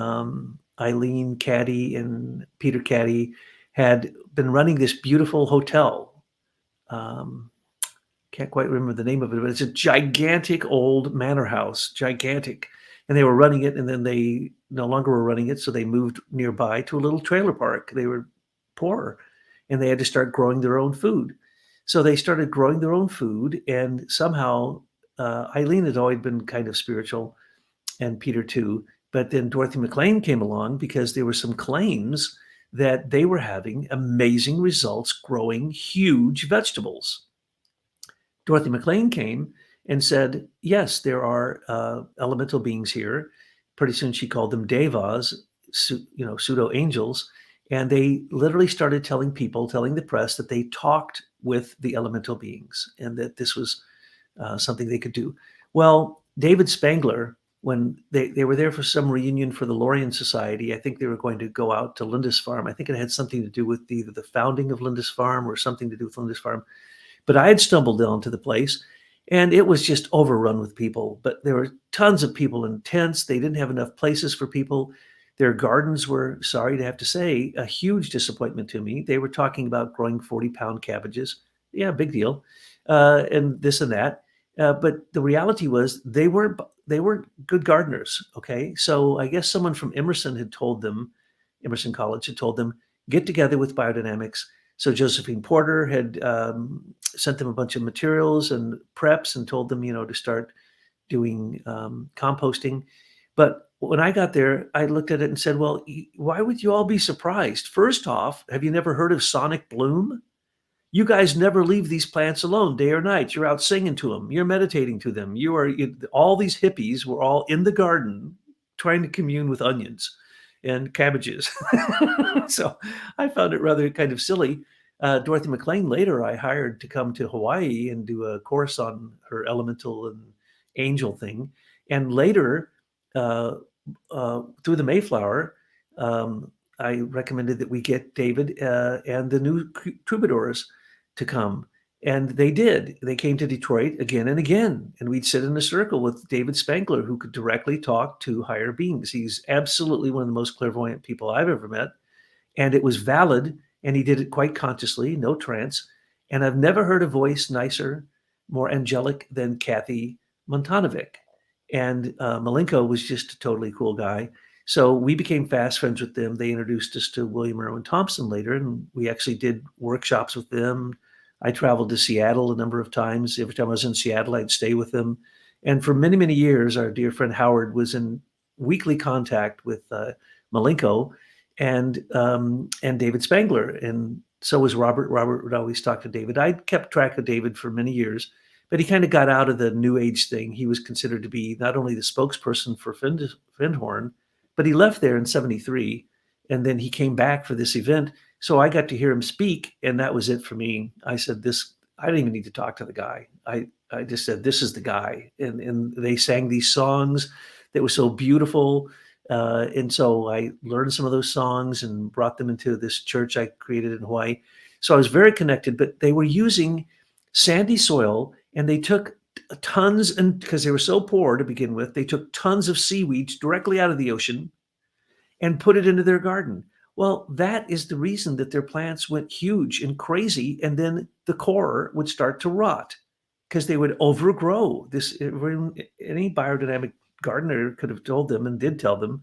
Eileen Caddy and Peter Caddy had been running this beautiful hotel. Can't quite remember the name of it, but it's a gigantic old manor house, gigantic. And they were running it, and then they no longer were running it, so they moved nearby to a little trailer park. They were poor, and they had to start growing their own food. So they started growing their own food, and somehow Eileen had always been kind of spiritual, and Peter too. But then Dorothy McLean came along, because there were some claims that they were having amazing results growing huge vegetables. Dorothy McLean came and said, yes, there are elemental beings here. Pretty soon she called them devas, pseudo angels. And they literally started telling the press, that they talked with the elemental beings, and that this was something they could do. Well, David Spangler, when they were there for some reunion for the Lorien Society, I think they were going to go out to Lindisfarne. I think it had something to do with either the founding of Lindisfarne or something to do with Lindisfarne. But I had stumbled down to the place, and it was just overrun with people. But there were tons of people in tents. They didn't have enough places for people. Their gardens were, sorry to have to say, a huge disappointment to me. They were talking about growing 40-pound cabbages. Yeah, big deal. And this and that. But the reality was they weren't good gardeners. Okay. So I guess someone from Emerson College had told them, get together with biodynamics. So Josephine Porter had sent them a bunch of materials and preps, and told them, to start doing composting. But when I got there, I looked at it and said, well, why would you all be surprised? First off, have you never heard of sonic bloom? You guys never leave these plants alone day or night. You're out singing to them. You're meditating to them. All these hippies were all in the garden trying to commune with onions and cabbages. So I found it rather kind of silly. Dorothy McLean later I hired to come to Hawaii and do a course on her elemental and angel thing. And later, through the Mayflower, I recommended that we get David and the new troubadours to come. And they did. They came to Detroit again and again. And we'd sit in a circle with David Spangler, who could directly talk to higher beings. He's absolutely one of the most clairvoyant people I've ever met. And it was valid. And he did it quite consciously, no trance. And I've never heard a voice nicer, more angelic than Kathy Montanovic. And Malenko was just a totally cool guy. So we became fast friends with them. They introduced us to William Irwin Thompson later, and we actually did workshops with them. I traveled to Seattle a number of times. Every time I was in Seattle, I'd stay with them. And for many, many years, our dear friend Howard was in weekly contact with Malenko. and David Spangler, and so was Robert. Robert would always talk to David. I kept track of David for many years, but he kind of got out of the New Age thing. He was considered to be not only the spokesperson for Findhorn, but he left there in '73, and then he came back for this event. So I got to hear him speak, and that was it for me. I said, "This." I didn't even need to talk to the guy. I just said, "This is the guy," and they sang these songs that were so beautiful. And so I learned some of those songs and brought them into this church I created in Hawaii. So I was very connected, but they were using sandy soil, and they took tons, and because they were so poor to begin with, they took tons of seaweeds directly out of the ocean and put it into their garden. Well, that is the reason that their plants went huge and crazy, and then the core would start to rot because they would overgrow. This any biodynamic gardener could have told them, and did tell them,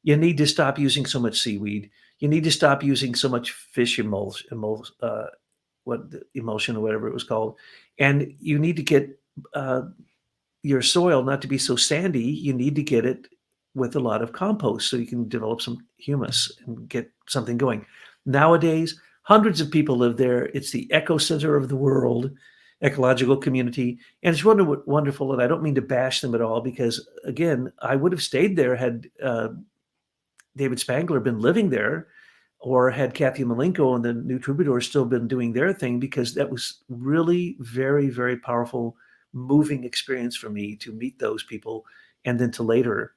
you need to stop using so much seaweed. You need to stop using so much fish emulsion or whatever it was called, and you need to get your soil not to be so sandy. You need to get it with a lot of compost so you can develop some humus and get something going. Nowadays, hundreds of people live there. It's the ecocenter of the world, ecological community. And it's wonderful. And I don't mean to bash them at all, because again, I would have stayed there had David Spangler been living there, or had Kathy Malenko and the New Troubadours still been doing their thing, because that was really very, very powerful, moving experience for me to meet those people. And then to later,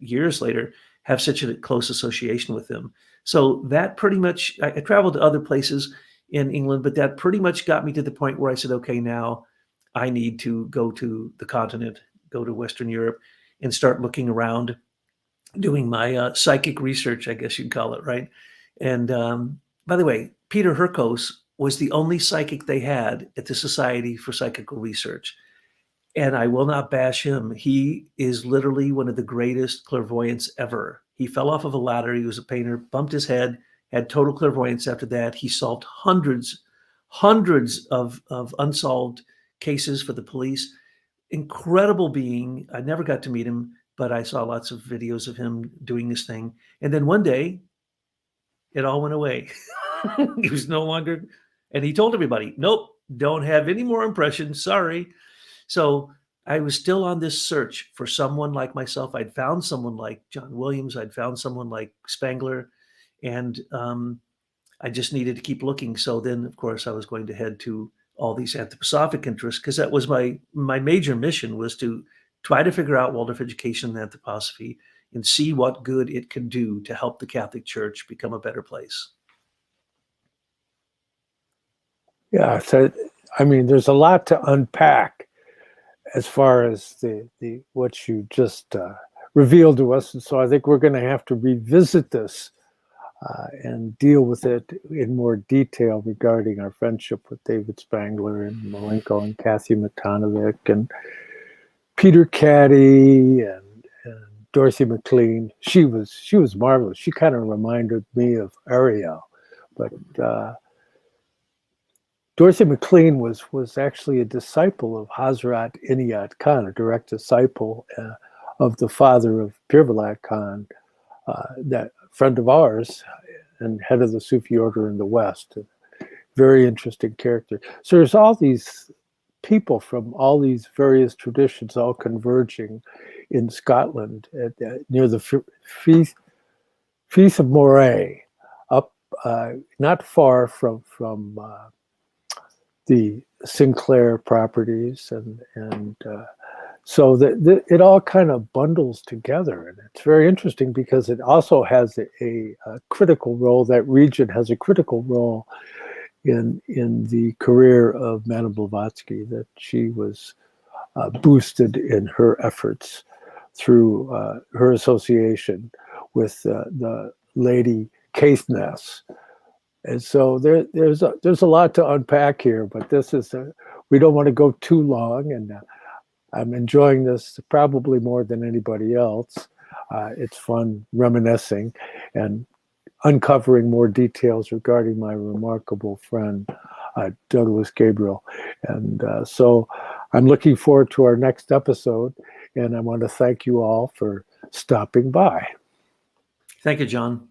years later, have such a close association with them. So that pretty much, I traveled to other places in England, but that pretty much got me to the point where I said, okay, now I need to go to the continent, go to Western Europe, and start looking around, doing my psychic research, I guess you'd call it, right? And by the way, Peter Hurkos was the only psychic they had at the Society for Psychical Research. And I will not bash him. He is literally one of the greatest clairvoyants ever. He fell off of a ladder. He was a painter, bumped his head, had total clairvoyance after that. He solved hundreds of unsolved cases for the police. Incredible being. I never got to meet him, but I saw lots of videos of him doing this thing. And then one day, it all went away. He was no longer, and he told everybody, nope, don't have any more impressions. Sorry. So I was still on this search for someone like myself. I'd found someone like John Williams. I'd found someone like Spangler, and I just needed to keep looking. So then, of course, I was going to head to all these anthroposophic interests, because that was my major mission, was to try to figure out Waldorf education and anthroposophy and see what good it could do to help the Catholic Church become a better place. Yeah, so I mean, there's a lot to unpack as far as the what you just revealed to us, and so I think we're going to have to revisit this and deal with it in more detail regarding our friendship with David Spangler and Malenko and Kathy Matanovic and Peter Caddy and Dorothy McLean. She was marvelous. She kind of reminded me of Ariel, but Dorothy McLean was actually a disciple of Hazrat Inayat Khan, a direct disciple of the father of Pirvalak Khan, that friend of ours and head of the Sufi order in the West. Very interesting character. So there's all these people from all these various traditions all converging in Scotland near the Firth of Moray, up not far from the Sinclair properties, and so it all kind of bundles together, and it's very interesting because it also has a critical role. That region has a critical role in the career of Madame Blavatsky, that she was boosted in her efforts through her association with the Lady Caithness. And so there's a lot to unpack here, but we don't want to go too long, and I'm enjoying this probably more than anybody else. It's fun reminiscing and uncovering more details regarding my remarkable friend, Douglas Gabriel. And so I'm looking forward to our next episode, and I want to thank you all for stopping by. Thank you, John.